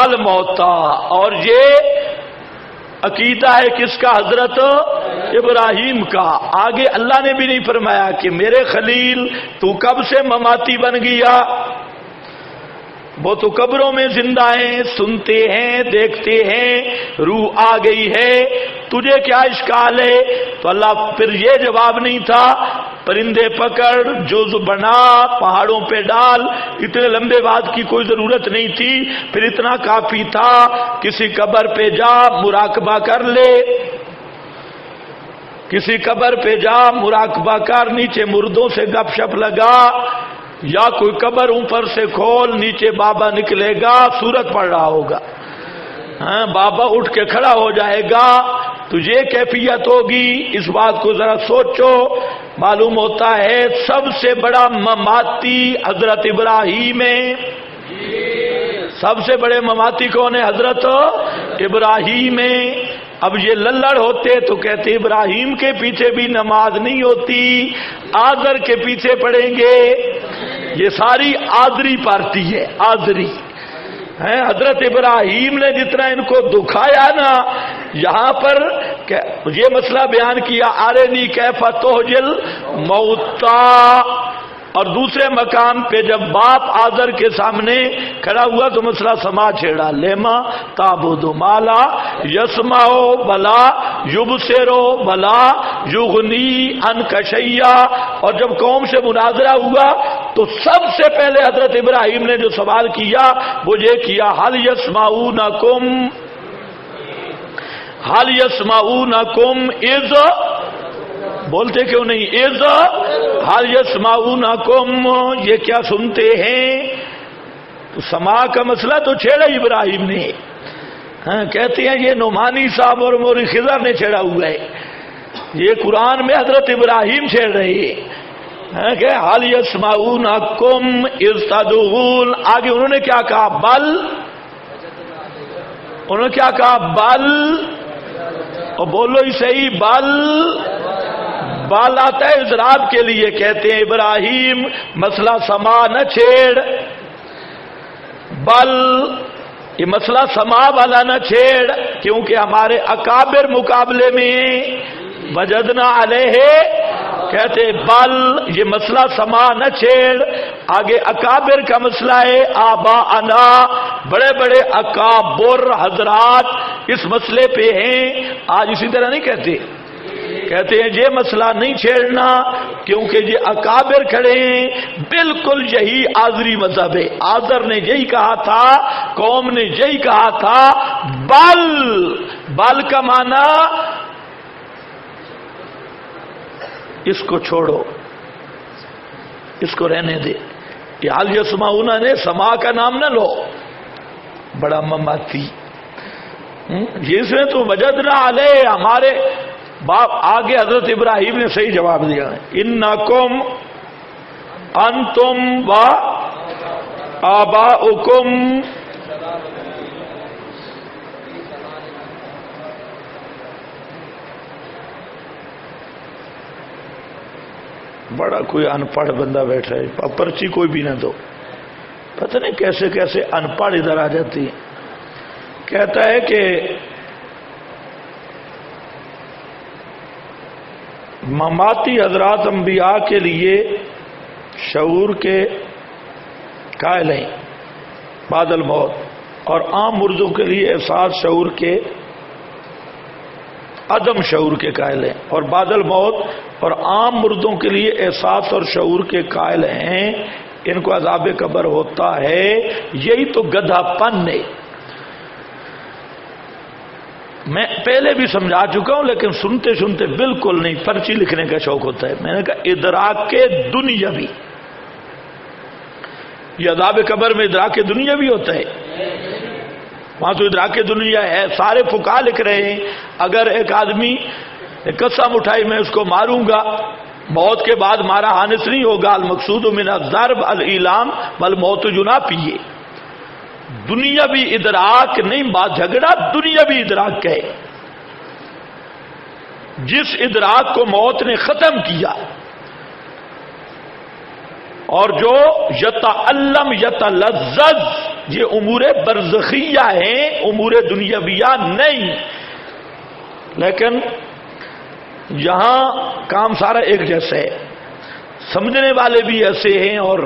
الموتا۔ اور یہ عقیدہ ہے کس کا؟ حضرت ابراہیم کا۔ آگے اللہ نے بھی نہیں فرمایا کہ میرے خلیل تو کب سے مماتی بن گیا، وہ تو قبروں میں زندہ ہیں، سنتے ہیں، دیکھتے ہیں، روح آ گئی ہے، تجھے کیا اشکال ہے؟ تو اللہ پھر یہ جواب نہیں تھا پرندے پکڑ، جز بنا، پہاڑوں پہ ڈال، اتنے لمبے بات کی کوئی ضرورت نہیں تھی، پھر اتنا کافی تھا کسی قبر پہ جا مراقبہ کر لے، کسی قبر پہ جا مراقبہ کر، نیچے مردوں سے گپ شپ لگا، یا کوئی قبر اوپر سے کھول، نیچے بابا نکلے گا، سورت پڑھ رہا ہوگا، ہاں بابا اٹھ کے کھڑا ہو جائے گا، تو یہ کیفیت ہوگی۔ اس بات کو ذرا سوچو، معلوم ہوتا ہے سب سے بڑا مماتی حضرت ابراہیم ہے۔ سب سے بڑے مماتی کون ہے؟ حضرت ابراہیم ہے۔ اب یہ للڑ ہوتے تو کہتے ابراہیم کے پیچھے بھی نماز نہیں ہوتی، آذر کے پیچھے پڑیں گے۔ یہ ساری آذری پارٹی ہے، آذری ہے۔ حضرت ابراہیم نے جتنا ان کو دکھایا نا، یہاں پر یہ مسئلہ بیان کیا، آرینی کیف تحجل موتا، اور دوسرے مقام پہ جب باپ آذر کے سامنے کھڑا ہوا تو مسئلہ سما چھیڑا، لیما تعبدو مالا یسمعو بلا یبصرو بلا یغنی عنک شیئا، اور جب قوم سے مناظرہ ہوا تو سب سے پہلے حضرت ابراہیم نے جو سوال کیا وہ یہ کیا، حل یسمعونکم، حل یسمعونکم اذ، بولتے کیوں نہیں اذ حل یسمعونکم، یہ کیا سنتے ہیں؟ تو سما کا مسئلہ تو چھیڑا ابراہیم نے، ہاں کہتے ہیں یہ نعمانی صاحب اور موری خضر نے چھیڑا ہوا ہے، یہ قرآن میں حضرت ابراہیم چھیڑ رہے ہیں کہ حل یسمعونکم اذ تدعون۔ آگے انہوں نے کیا کہا؟ بل، انہوں نے کیا کہا؟ بل، اور بولو ہی صحیح، بل، بال آتا ہے اضراب کے لیے، کہتے ہیں ابراہیم مسئلہ سما نہ چھیڑ، بل یہ مسئلہ سما والا نہ چھیڑ، کیونکہ ہمارے اکابر مقابلے میں وجدنا علیہ، کہتے بل یہ مسئلہ سما نہ چھیڑ۔ آگے اکابر کا مسئلہ ہے، آبا انا، بڑے بڑے اکابر حضرات اس مسئلے پہ ہیں، آج اسی طرح نہیں کہتے، کہتے ہیں یہ مسئلہ نہیں چھیڑنا کیونکہ یہ اکابر کھڑے ہیں، بالکل یہی آذری مذہب ہے، آذر نے یہی کہا تھا، قوم نے یہی کہا تھا، بل، بل کا معنی اس کو چھوڑو، اس کو رہنے دے، یہ حل یسمعون نے سما کا نام نہ لو، بڑا مماتی، جس میں تو وجدنا علیہ، ہمارے باپ، آگے حضرت ابراہیم نے صحیح جواب دیا، انکم انتم و آباؤکم، بڑا کوئی ان پڑھ بندہ بیٹھا ہے، پرچی کوئی بھی نہ دو، پتہ نہیں کیسے کیسے ان پڑھ ادھر آ جاتی ہے۔ کہتا ہے کہ مماتی حضرات انبیاء کے لیے شعور کے قائل ہیں بعد الموت، اور عام مردوں کے لیے احساس شعور کے عدم شعور کے قائل ہیں، اور بعد الموت اور عام مردوں کے لیے احساس اور شعور کے قائل ہیں، ان کو عذاب قبر ہوتا ہے۔ یہی تو گدھا پن ہے، میں پہلے بھی سمجھا چکا ہوں لیکن سنتے سنتے بالکل نہیں، پرچی لکھنے کا شوق ہوتا ہے۔ میں نے کہا ادراک کے دنیاوی، یہ عذاب قبر میں ادراک دنیاوی ہوتا ہے، وہاں تو ادراک دنیا ہے، سارے فقہا لکھ رہے ہیں اگر ایک آدمی قسم اٹھائی میں اس کو ماروں گا، موت کے بعد مارا حانس نہیں ہوگا، المقصود من الضرب الاعلام والموت جناپیے، دنیاوی ادراک نہیں، بات جھگڑا دنیاوی ادراک کا ہے، جس ادراک کو موت نے ختم کیا، اور جو یتعلم یتلذذ، یہ امور برزخیہ ہیں، امور دنیاویہ نہیں، لیکن یہاں کام سارا ایک جیسا ہے، سمجھنے والے بھی ایسے ہیں اور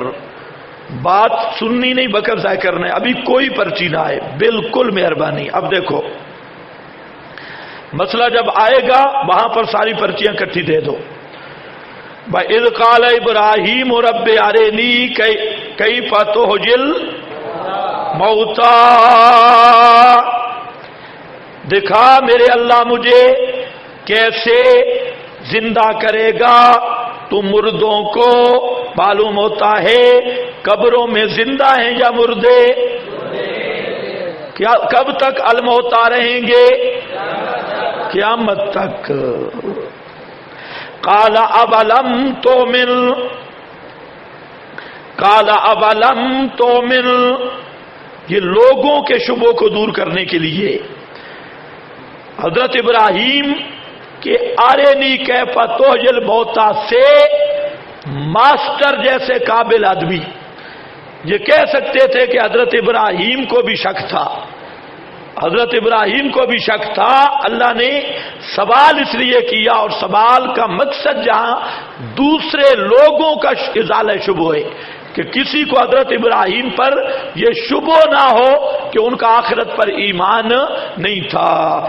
بات سننی نہیں بکر ضائع کرنا ہے۔ ابھی کوئی پرچی نہ آئے، بالکل مہربانی۔ اب دیکھو مسئلہ جب آئے گا وہاں پر ساری پرچیاں کٹھی دے دو، وَإِذْ قَالَ إِبْرَاهِيمُ رَبِّ أَرِنِي كَيْفَ تُحْيِي الْمَوْتَى، دکھا میرے اللہ مجھے کیسے زندہ کرے گا تو مردوں کو معلوم ہوتا ہے قبروں میں زندہ ہیں یا مردے؟ کیا کب تک الموتا رہیں گے؟ قیامت تک۔ قال اولم تؤمن، قال اولم تؤمن، یہ لوگوں کے شبوں کو دور کرنے کے لیے حضرت ابراہیم کے آرینی کیف تحیی الموتی سے ماسٹر جیسے قابل آدمی یہ کہہ سکتے تھے کہ حضرت ابراہیم کو بھی شک تھا، حضرت ابراہیم کو بھی شک تھا۔ اللہ نے سوال اس لیے کیا، اور سوال کا مقصد جہاں دوسرے لوگوں کا ازالہ شبہ ہے کہ کسی کو حضرت ابراہیم پر یہ شبہ نہ ہو کہ ان کا آخرت پر ایمان نہیں تھا۔